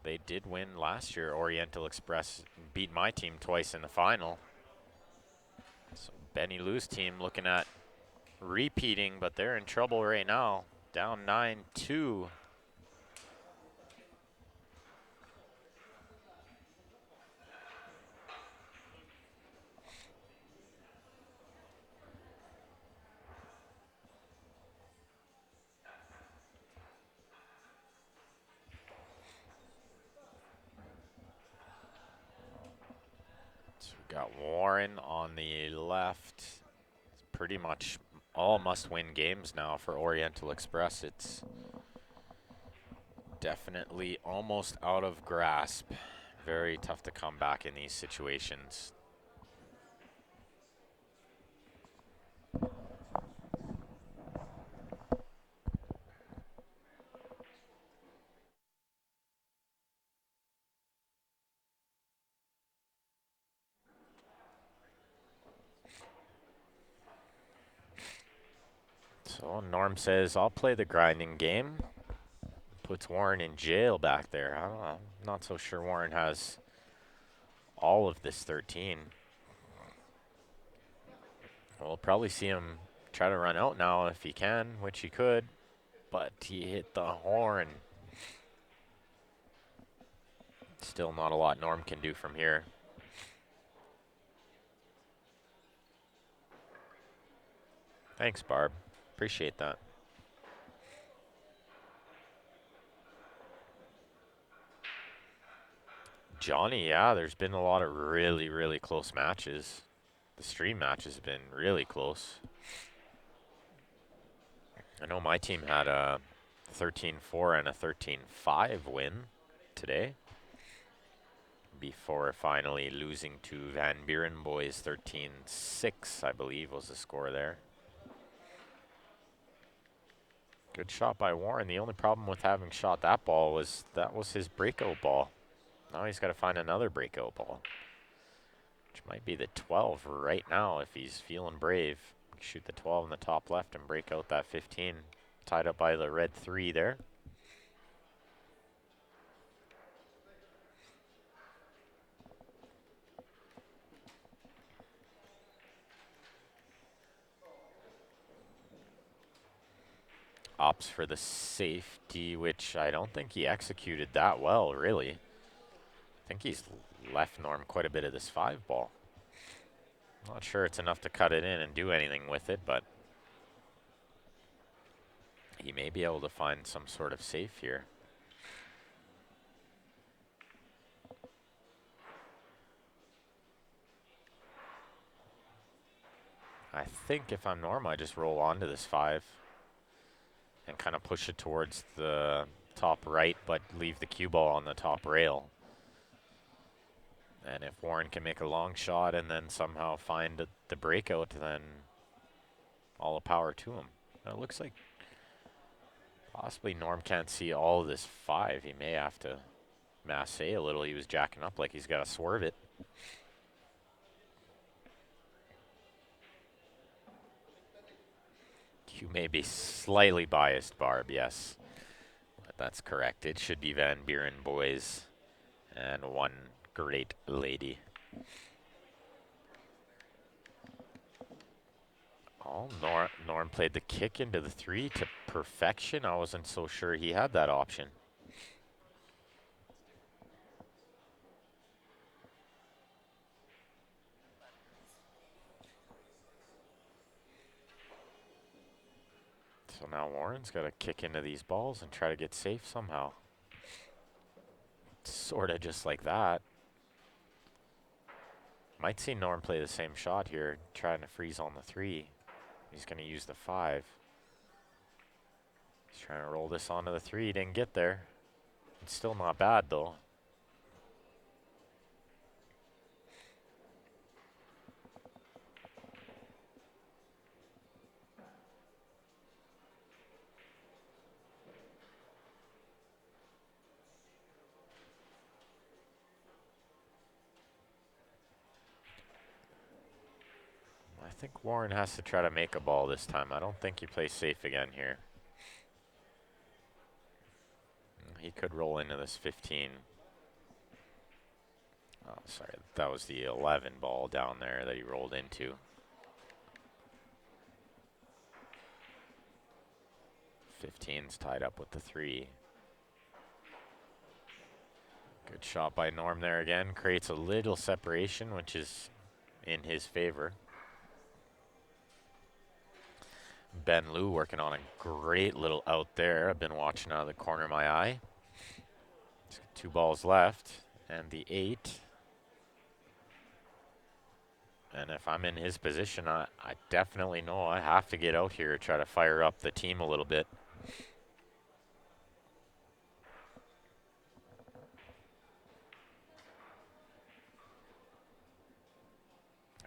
They did win last year. Oriental Express beat my team twice in the final. So Benny Lou's team looking at repeating, but they're in trouble right now. Down 9-2. So we got Warren on the left. It's pretty much all must-win games now for Oriental Express. It's definitely almost out of grasp. Very tough to come back in these situations. So Norm says, I'll play the grinding game. Puts Warren in jail back there. I don't know. I'm not so sure Warren has all of this 13. We'll probably see him try to run out now if he can, which he could, but he hit the horn. Still not a lot Norm can do from here. Thanks, Barb. Appreciate that. Johnny, yeah, there's been a lot of really, really close matches. The stream matches have been really close. I know my team had a 13-4 and a 13-5 win today, before finally losing to Van Buren boys 13-6, I believe was the score there. Good shot by Warren. The only problem with having shot that ball was that was his breakout ball. Now he's got to find another breakout ball, which might be the 12 right now if he's feeling brave. Shoot the 12 in the top left and break out that 15. Tied up by the red 3 there. Opts for the safety, which I don't think he executed that well, really. I think he's left Norm quite a bit of this 5 ball. Not sure it's enough to cut it in and do anything with it, but he may be able to find some sort of safe here. I think if I'm Norm, I just roll onto this 5 and kind of push it towards the top right, but leave the cue ball on the top rail. And if Warren can make a long shot and then somehow find the breakout, then all the power to him. It looks like possibly Norm can't see all of this 5. He may have to masse a little. He was jacking up like he's got to swerve it. You may be slightly biased, Barb, yes. But that's correct. It should be Van Buren boys and one great lady. Oh, Norm played the kick into the 3 to perfection. I wasn't so sure he had that option. So now Warren's got to kick into these balls and try to get safe somehow. Sort of just like that. Might see Norm play the same shot here, trying to freeze on the 3. He's going to use the 5. He's trying to roll this onto the 3. Didn't get there. It's still not bad, though. I think Warren has to try to make a ball this time. I don't think he plays safe again here. He could roll into this 15. Oh, sorry. That was the 11 ball down there that he rolled into. 15's tied up with the 3. Good shot by Norm there again. Creates a little separation, which is in his favor. Ben Liu working on a great little out there. I've been watching out of the corner of my eye. 2 balls left, and the 8. And if I'm in his position, I definitely know I have to get out here, try to fire up the team a little bit.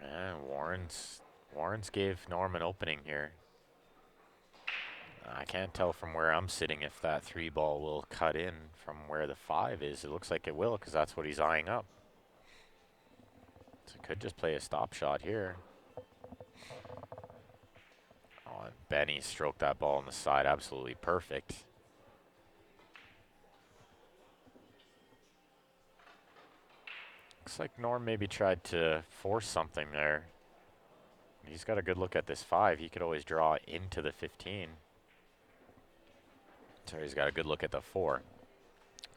And Warren's gave Norm an opening here. I can't tell from where I'm sitting if that 3 ball will cut in from where the 5 is. It looks like it will because that's what he's eyeing up. So could just play a stop shot here. Oh, and Benny stroked that ball on the side absolutely perfect. Looks like Norm maybe tried to force something there. He's got a good look at this 5. He could always draw into the 15. So he's got a good look at the 4.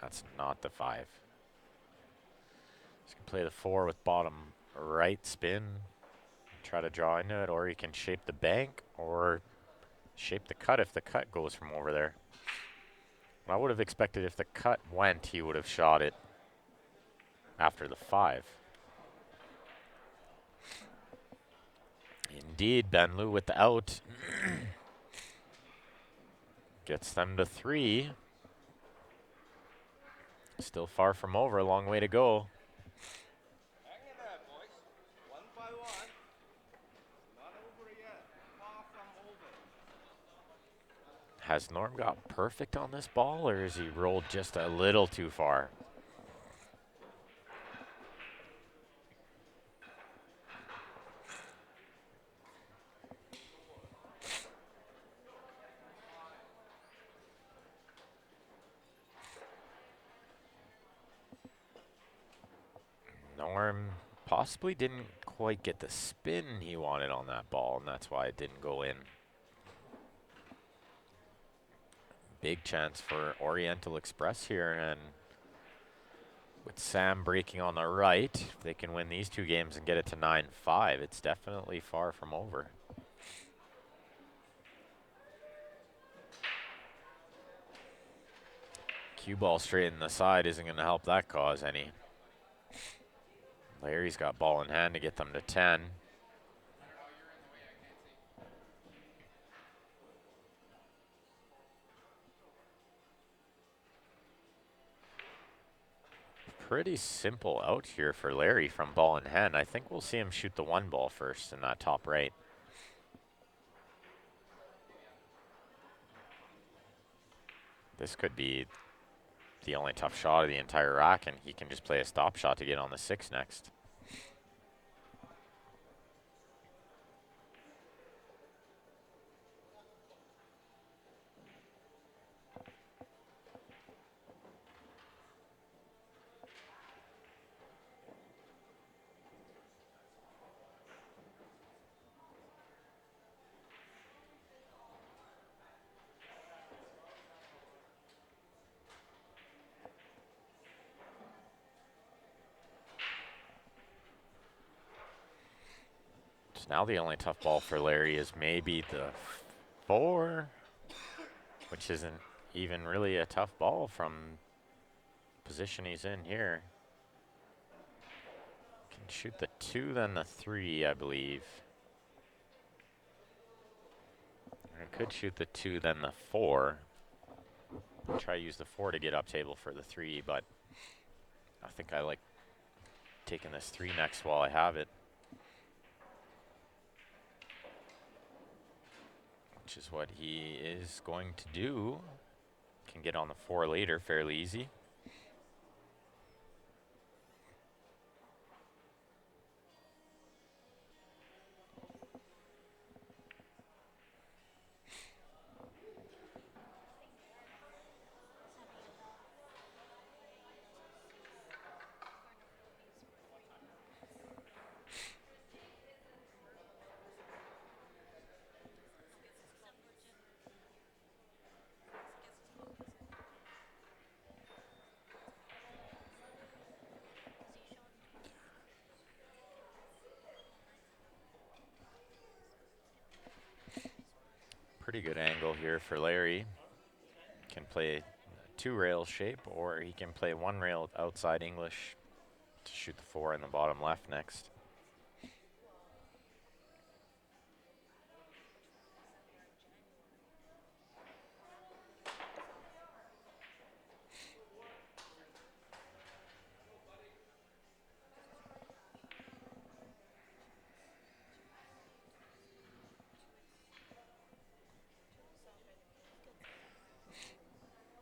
That's not the 5. He's going to play the 4 with bottom right spin. Try to draw into it, or he can shape the bank or shape the cut if the cut goes from over there. I would have expected if the cut went, he would have shot it after the 5. Indeed, Ben Liu with the out. Gets them to 3. Still far from over, a long way to go. Hang in there, boys. 1 by 1. Not over yet. Far from over. Has Norm got perfect on this ball, or is he rolled just a little too far? Norm possibly didn't quite get the spin he wanted on that ball, and that's why it didn't go in. Big chance for Oriental Express here, and with Sam breaking on the right, if they can win these 2 games and get it to 9-5, it's definitely far from over. Cue ball straight in the side isn't going to help that cause any. Larry's got ball in hand to get them to 10. pretty simple out here for Larry from ball in hand. I think we'll see him shoot the 1 ball first in that top right. This could be the only tough shot of the entire rack, and he can just play a stop shot to get on the 6 next. So now the only tough ball for Larry is maybe the 4, which isn't even really a tough ball from position he's in here. Can shoot the 2, then the 3, I believe. I could shoot the 2, then the 4. Try to use the 4 to get up table for the 3, but I think I like taking this 3 next while I have it. Which is what he is going to do. Can get on the 4 later fairly easy. Pretty good angle here for Larry. Can play 2 rail shape, or he can play 1 rail outside English to shoot the 4 in the bottom left next.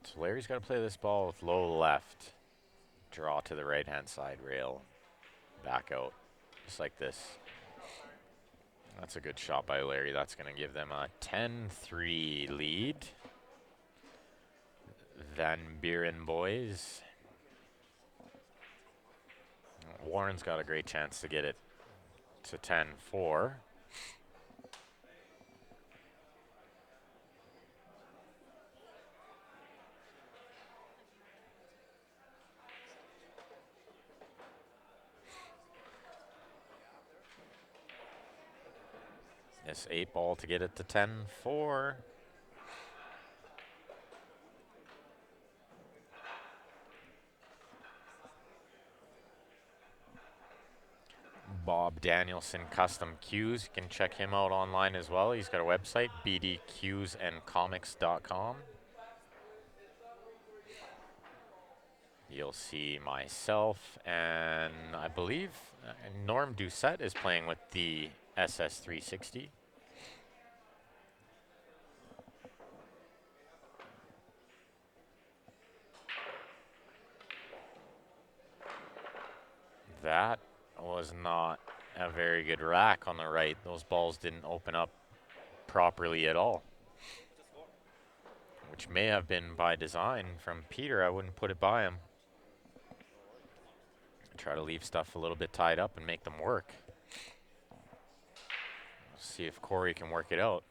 So Larry's got to play this ball with low left, draw to the right-hand side rail, back out, just like this. That's a good shot by Larry. That's going to give them a 10-3 lead. Van Buren boys. Warren's got a great chance to get it to 10-4. This 8 ball to get it to 10-4. Bob Danielson Custom Cues. You can check him out online as well. He's got a website, bdcuesandcomics.com. You'll see myself, and I believe Norm Doucette is playing with the SS360. That was not a very good rack on the right. Those balls didn't open up properly at all, which may have been by design from Peter. I wouldn't put it by him. Try to leave stuff a little bit tied up and make them work. See if Corey can work it out.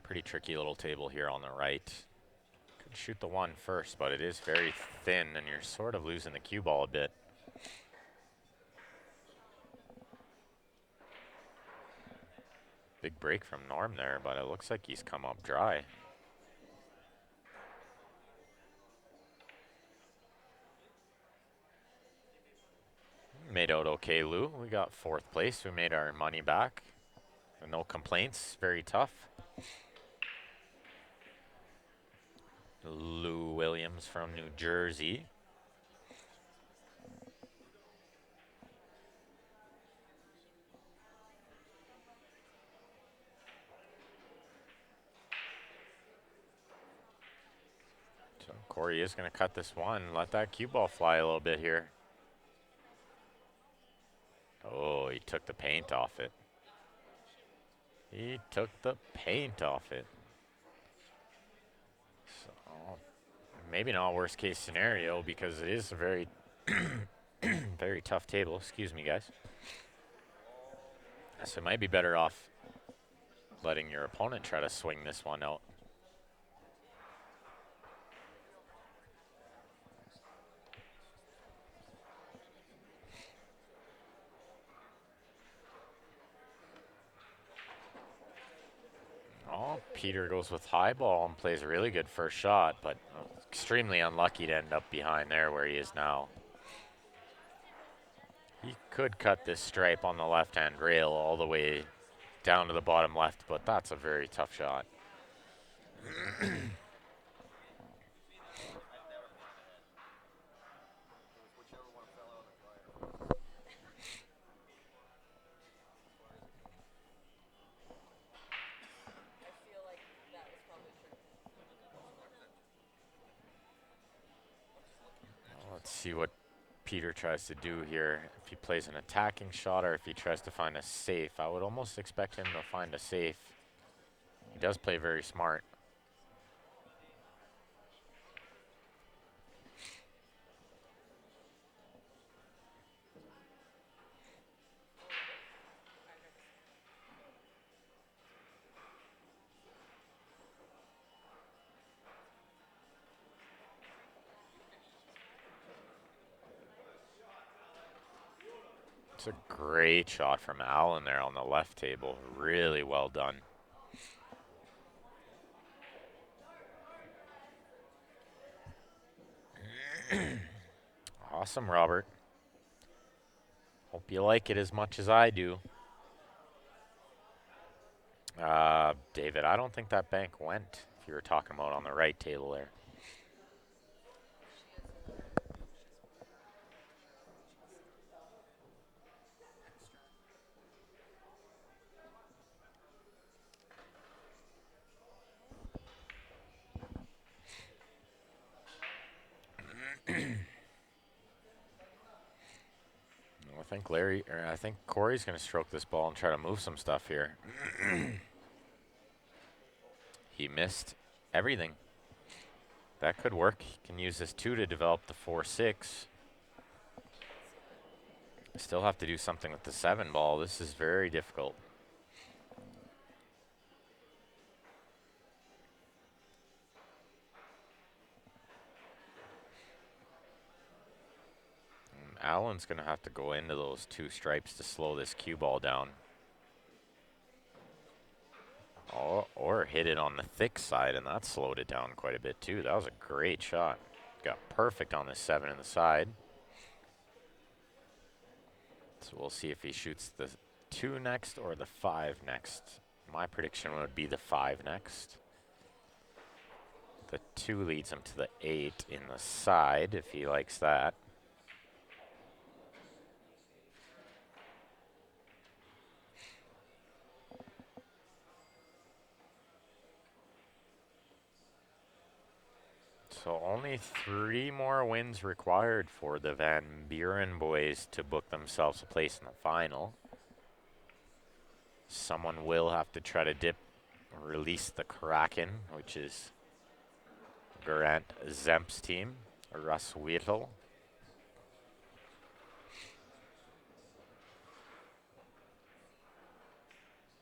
Pretty tricky little table here on the right. Could shoot the 1 first, but it is very thin, and you're sort of losing the cue ball a bit. Big break from Norm there, but it looks like he's come up dry. Made out okay, Lou. We got 4th place. We made our money back. No complaints. Very tough. Lou Williams from New Jersey. So Corey is going to cut this one. Let that cue ball fly a little bit here. Oh, he took the paint off it. He took the paint off it. So, maybe not worst case scenario because it is a very, very tough table. Excuse me, guys. So it might be better off letting your opponent try to swing this one out. Oh, Peter goes with high ball and plays a really good first shot, but extremely unlucky to end up behind there where he is now. He could cut this stripe on the left-hand rail all the way down to the bottom left, but that's a very tough shot. Let's see what Peter tries to do here. If he plays an attacking shot or if he tries to find a safe. I would almost expect him to find a safe. He does play very smart. It's a great shot from Allen there on the left table. Really well done. Awesome, Robert. Hope you like it as much as I do. David, I don't think that bank went, if you were talking about on the right table there. I think Corey's going to stroke this ball and try to move some stuff here. He missed everything. That could work. He can use this 2 to develop the 4-6. Still have to do something with the 7 ball. This is very difficult. Allen's going to have to go into those 2 stripes to slow this cue ball down. Or hit it on the thick side, and that slowed it down quite a bit too. That was a great shot. Got perfect on the 7 in the side. So we'll see if he shoots the 2 next or the 5 next. My prediction would be the 5 next. The 2 leads him to the 8 in the side if he likes that. So only 3 more wins required for the Van Buren boys to book themselves a place in the final. Someone will have to try to release the Kraken, which is Grant Zemp's team, Russ Whittle.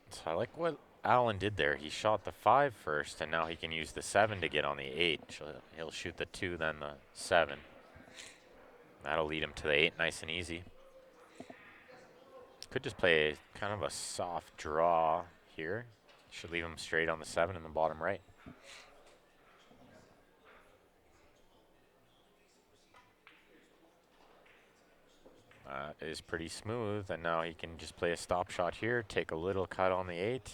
So I like what Allen did there. He shot the 5 first, and now he can use the 7 to get on the 8. He'll shoot the 2, then the 7. That'll lead him to the 8 nice and easy. Could just play kind of a soft draw here. Should leave him straight on the 7 in the bottom right. Is pretty smooth, and now he can just play a stop shot here, take a little cut on the 8.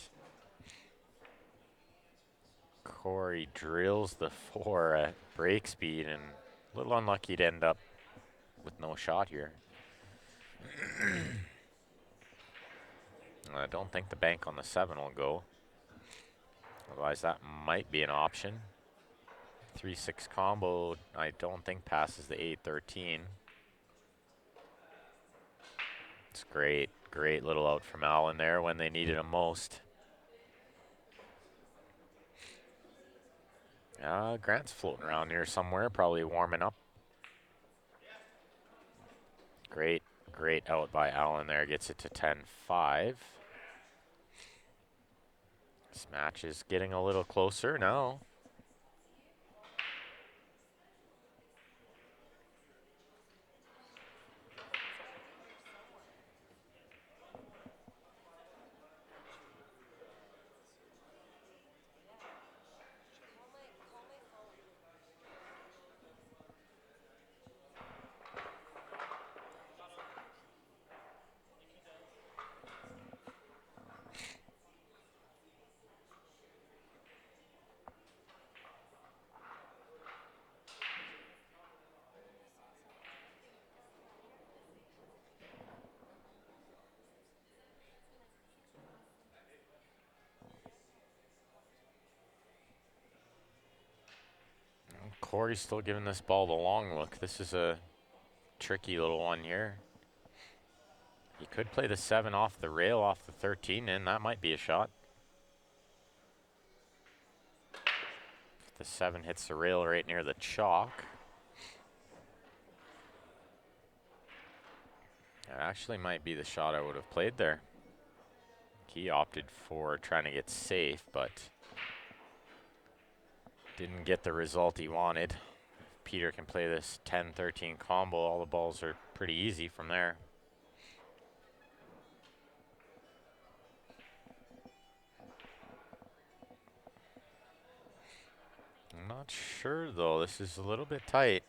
Corey drills the 4 at break speed, and a little unlucky to end up with no shot here. I don't think the bank on the 7 will go. Otherwise, that might be an option. 3-6 combo, I don't think passes the 8-13. It's great, great little out from Allen there when they needed him most. Grant's floating around here somewhere, probably warming up. Great, great out by Allen there, gets it to 10-5. This match is getting a little closer now. Corey's still giving this ball the long look. This is a tricky little one here. He could play the 7 off the rail, off the 13, and that might be a shot. If the 7 hits the rail right near the chalk. That actually might be the shot I would have played there. He opted for trying to get safe, but didn't get the result he wanted. If Peter can play this 10-13 combo, all the balls are pretty easy from there. I'm not sure though, this is a little bit tight.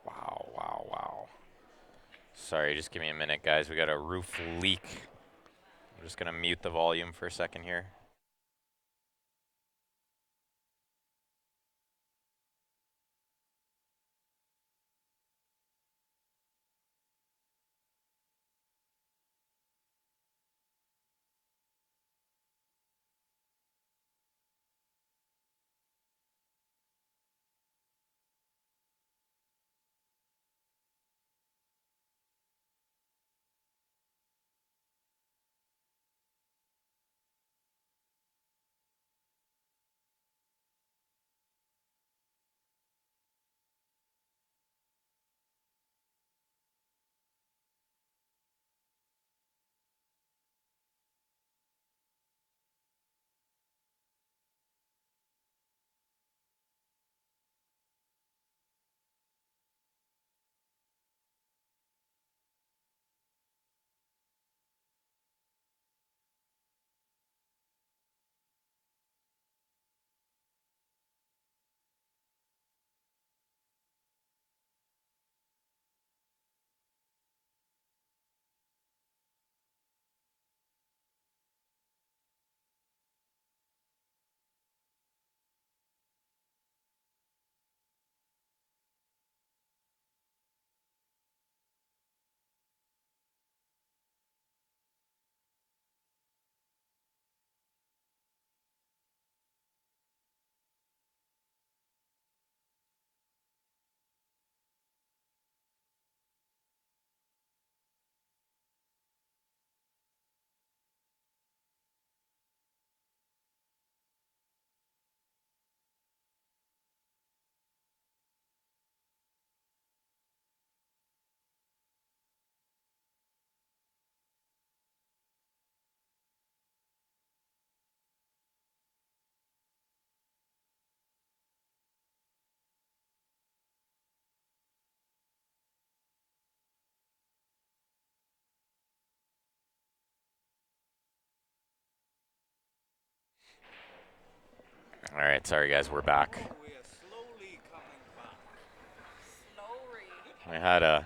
Wow, wow, wow. Sorry, just give me a minute, guys. We got a roof leak. I'm just gonna mute the volume for a second here. All right, sorry guys, we're back. We are slowly coming back. We had a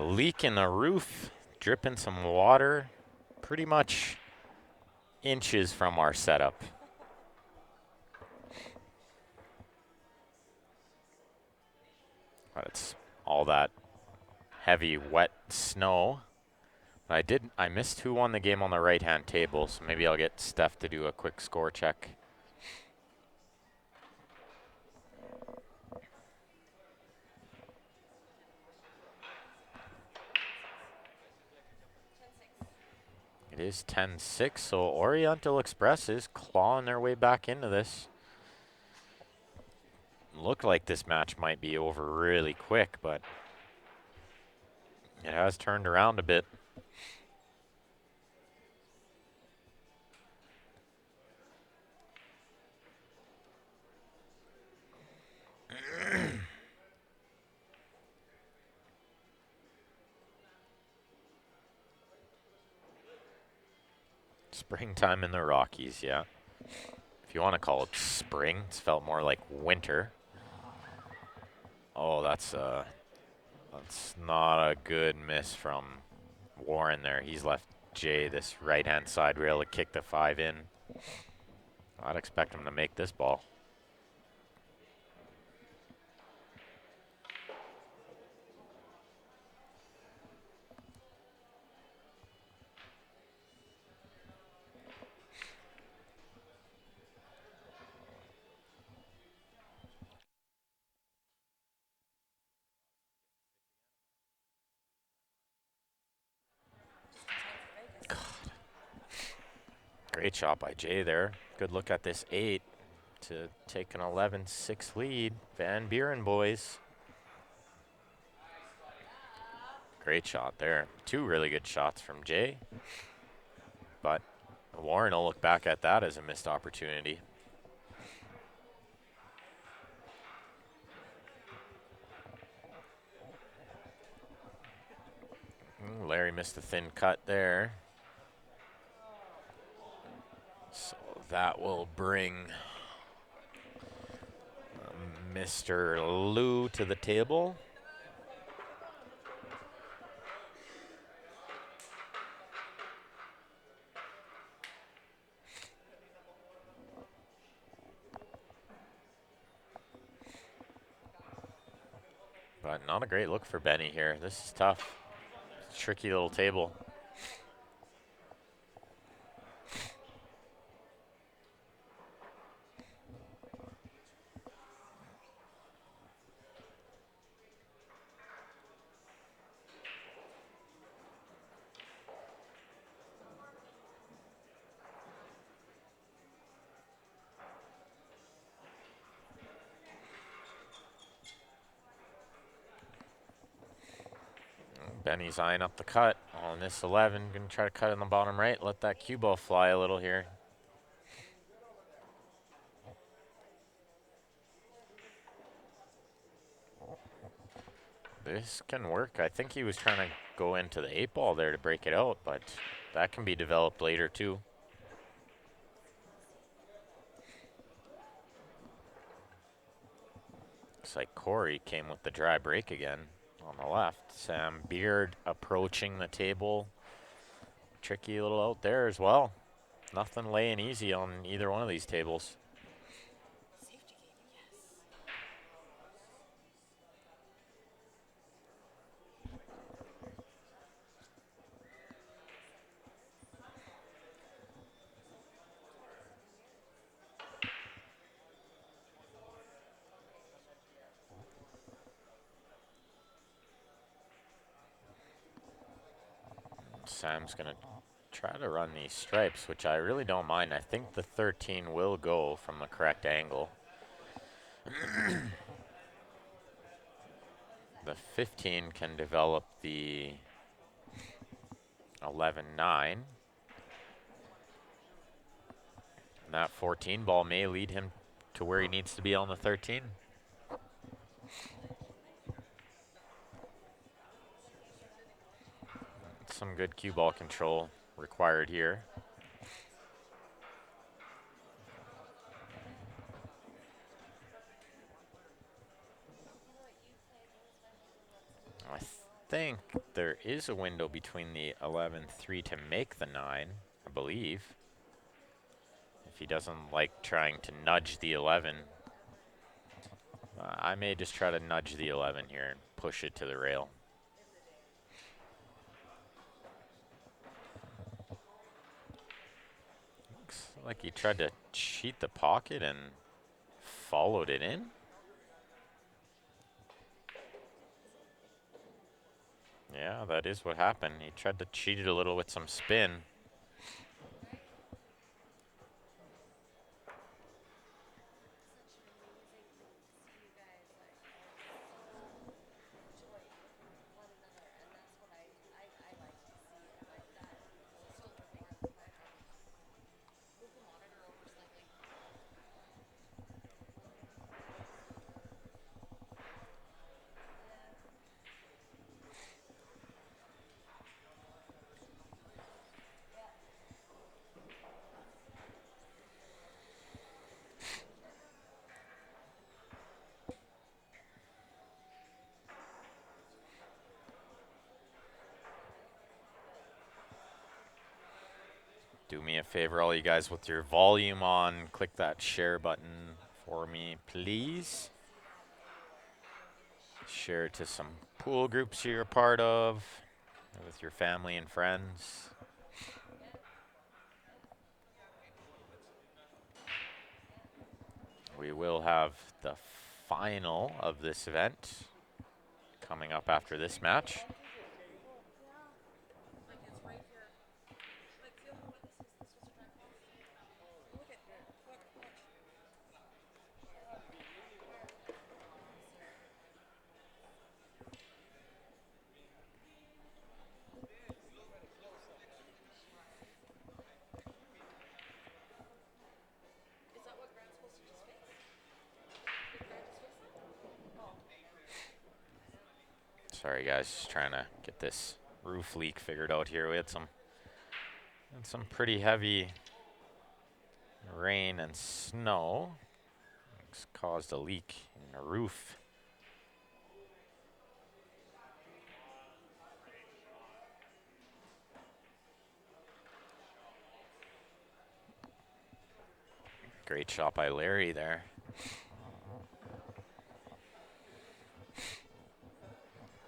leak in the roof, dripping some water, pretty much inches from our setup. But it's all that heavy, wet snow. I missed who won the game on the right-hand table, so maybe I'll get Steph to do a quick score check. It is 10-6, so Oriental Express is clawing their way back into this. Looked like this match might be over really quick, but it has turned around a bit. Springtime in the Rockies, yeah. If you want to call it spring, it's felt more like winter. Oh, that's not a good miss from Warren there. He's left Jay this right-hand side rail to kick the 5 in. I'd expect him to make this ball. Great shot by Jay there. Good look at this 8 to take an 11-6 lead. Van Buren boys. Great shot there. 2 really good shots from Jay. But Warren will look back at that as a missed opportunity. Larry missed a thin cut there. So that will bring Mr. Lou to the table. But not a great look for Benny here. This is tough. Tricky little table. Benny's eyeing up the cut on this 11. Gonna try to cut in the bottom right. Let that cue ball fly a little here. This can work. I think he was trying to go into the 8 ball there to break it out, but that can be developed later too. Looks like Corey came with the dry break again on the left. Sam Beard approaching the table. Tricky little out there as well. Nothing laying easy on either one of these tables. Sam's gonna try to run these stripes, which I really don't mind. I think the 13 will go from the correct angle. The 15 can develop the 11-9. And that 14 ball may lead him to where he needs to be on the 13. Some good cue ball control required here. think there is a window between the 11-3 to make the 9, I believe. If he doesn't like trying to nudge the 11. I may just try to nudge the 11 here and push it to the rail. Looks like he tried to cheat the pocket and followed it in. Yeah, that is what happened. He tried to cheat it a little with some spin. Do me a favor, all you guys, with your volume on, click that share button for me, please. Share it to some pool groups you're a part of, with your family and friends. We will have the final of this event coming up after this match. Sorry guys, just trying to get this roof leak figured out here. We had some pretty heavy rain and snow. It's caused a leak in the roof. Great shot by Larry there.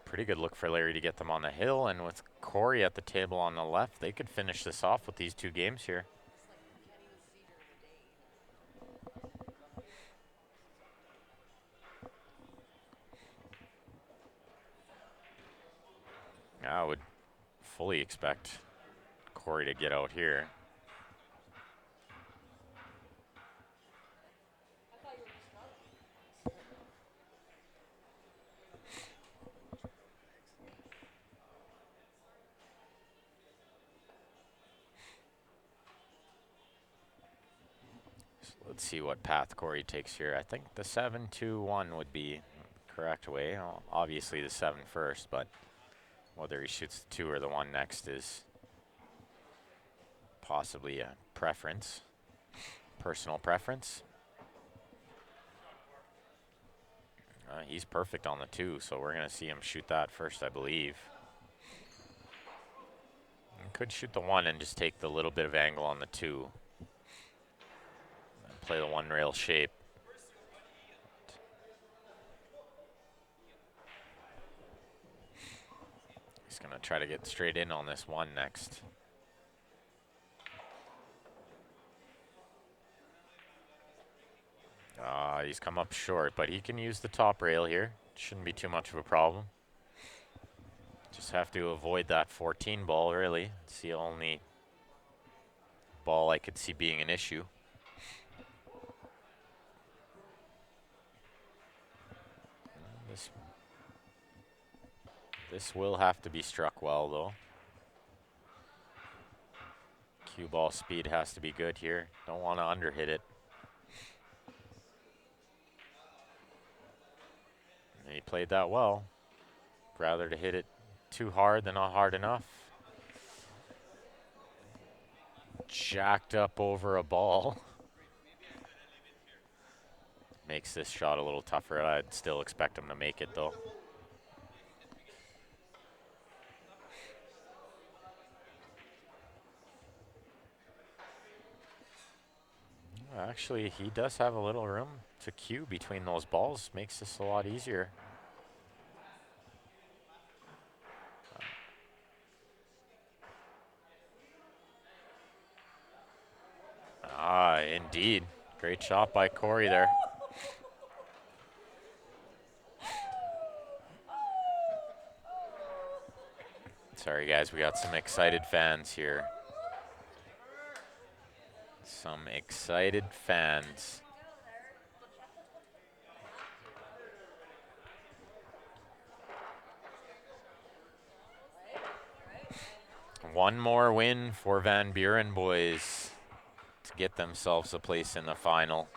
Pretty good look for Larry to get them on the hill, and with Corey at the table on the left, they could finish this off with these 2 games here. I would fully expect Corey to get out here. So let's see what path Corey takes here. I think the 7-2-1 would be the correct way. Well, obviously the 7 first, but whether he shoots the 2 or the 1 next is possibly a preference, personal preference. He's perfect on the 2, so we're going to see him shoot that first, I believe. He could shoot the 1 and just take the little bit of angle on the 2. And play the 1 rail shape. He's going to try to get straight in on this 1 next. He's come up short, but he can use the top rail here. Shouldn't be too much of a problem. Just have to avoid that 14 ball, really. It's the only ball I could see being an issue. This will have to be struck well, though. Cue ball speed has to be good here. Don't want to underhit it. And he played that well. Rather to hit it too hard than not hard enough. Jacked up over a ball. Makes this shot a little tougher. I'd still expect him to make it, though. Actually, he does have a little room to cue between those balls. Makes this a lot easier. Ah, indeed. Great shot by Corey there. Sorry, guys, we got some excited fans here. Some excited fans. One more win for Van Buren boys to get themselves a place in the final.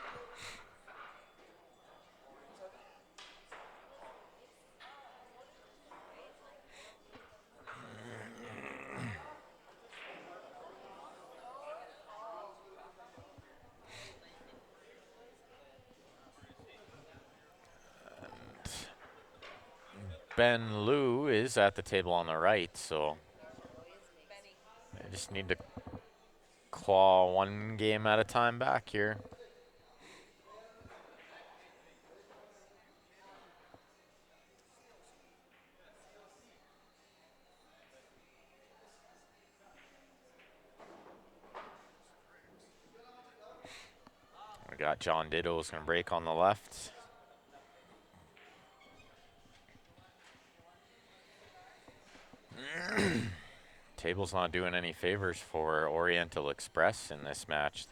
Ben Liu is at the table on the right, so they just need to claw one game at a time back here. We got John Ditto's gonna break on the left. Table's not doing any favors for Oriental Express in this match.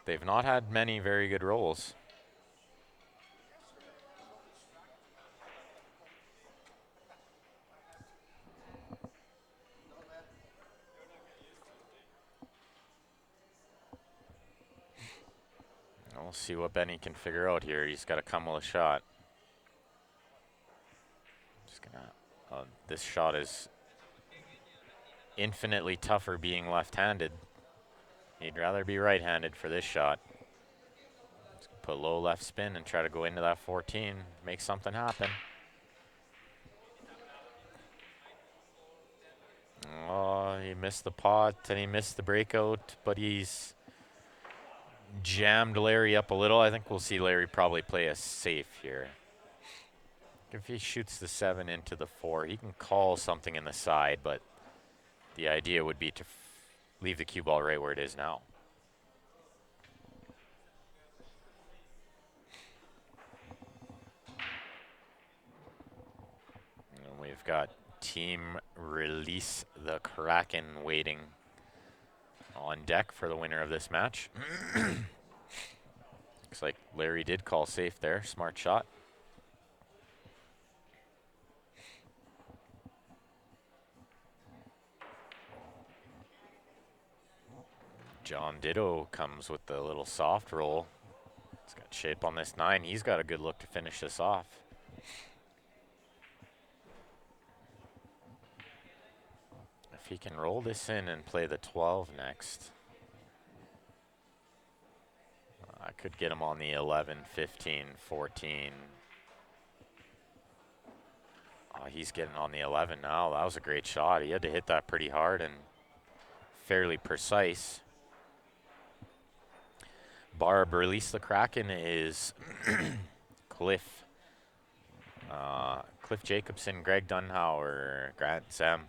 They've not had many very good rolls. We'll see what Benny can figure out here. He's got to come with a shot. Just gonna. This shot is infinitely tougher being left-handed. He'd rather be right-handed for this shot. Put low left spin and try to go into that 14, make something happen. Oh, he missed the pot and he missed the breakout, but he's jammed Larry up a little. I think we'll see Larry probably play a safe here. If he shoots the 7 into the 4, he can call something in the side, but the idea would be to leave the cue ball right where it is now. And we've got Team Release the Kraken waiting on deck for the winner of this match. Looks like Larry did call safe there. Smart shot. John Ditto comes with the little soft roll. He's got shape on this 9. He's got a good look to finish this off. If he can roll this in and play the 12 next, I could get him on the 11, 15, 14. Oh, he's getting on the 11 now. That was a great shot. He had to hit that pretty hard and fairly precise. Barb Release the Kraken is Cliff. Cliff Jacobson, Greg Dunhauer, Grant Zemp.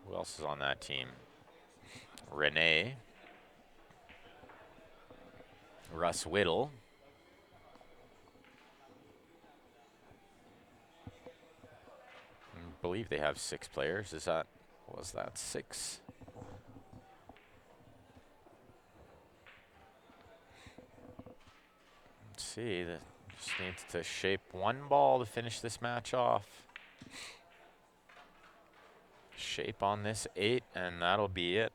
Who else is on that team? Renee. Russ Whittle. I believe they have 6 players. Was that 6? Let's see. Just needs to shape one ball to finish this match off. Shape on this 8, and that'll be it.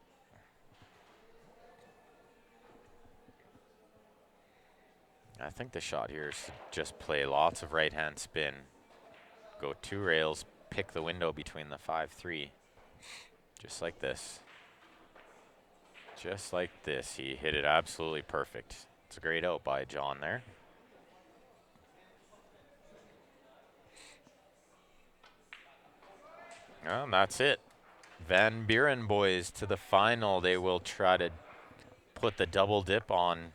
I think the shot here is to just play lots of right-hand spin. Go 2 rails, pick the window between the 5-3. Just like this. Just like this. He hit it absolutely perfect. It's a great out by John there. And that's it. Van Buren boys to the final. They will try to put the double dip on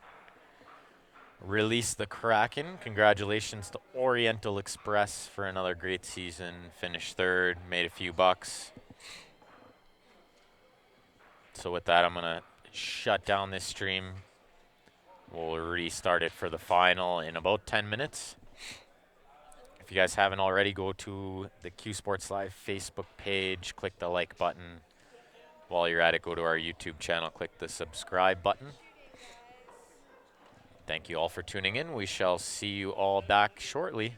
Release the Kraken. Congratulations to Oriental Express for another great season. Finished third, made a few bucks. So with that, I'm going to shut down this stream. We'll restart it for the final in about 10 minutes. If you guys haven't already, go to the Q Sports Live Facebook page, click the like button. While you're at it, go to our YouTube channel, click the subscribe button. Thank you all for tuning in. We shall see you all back shortly.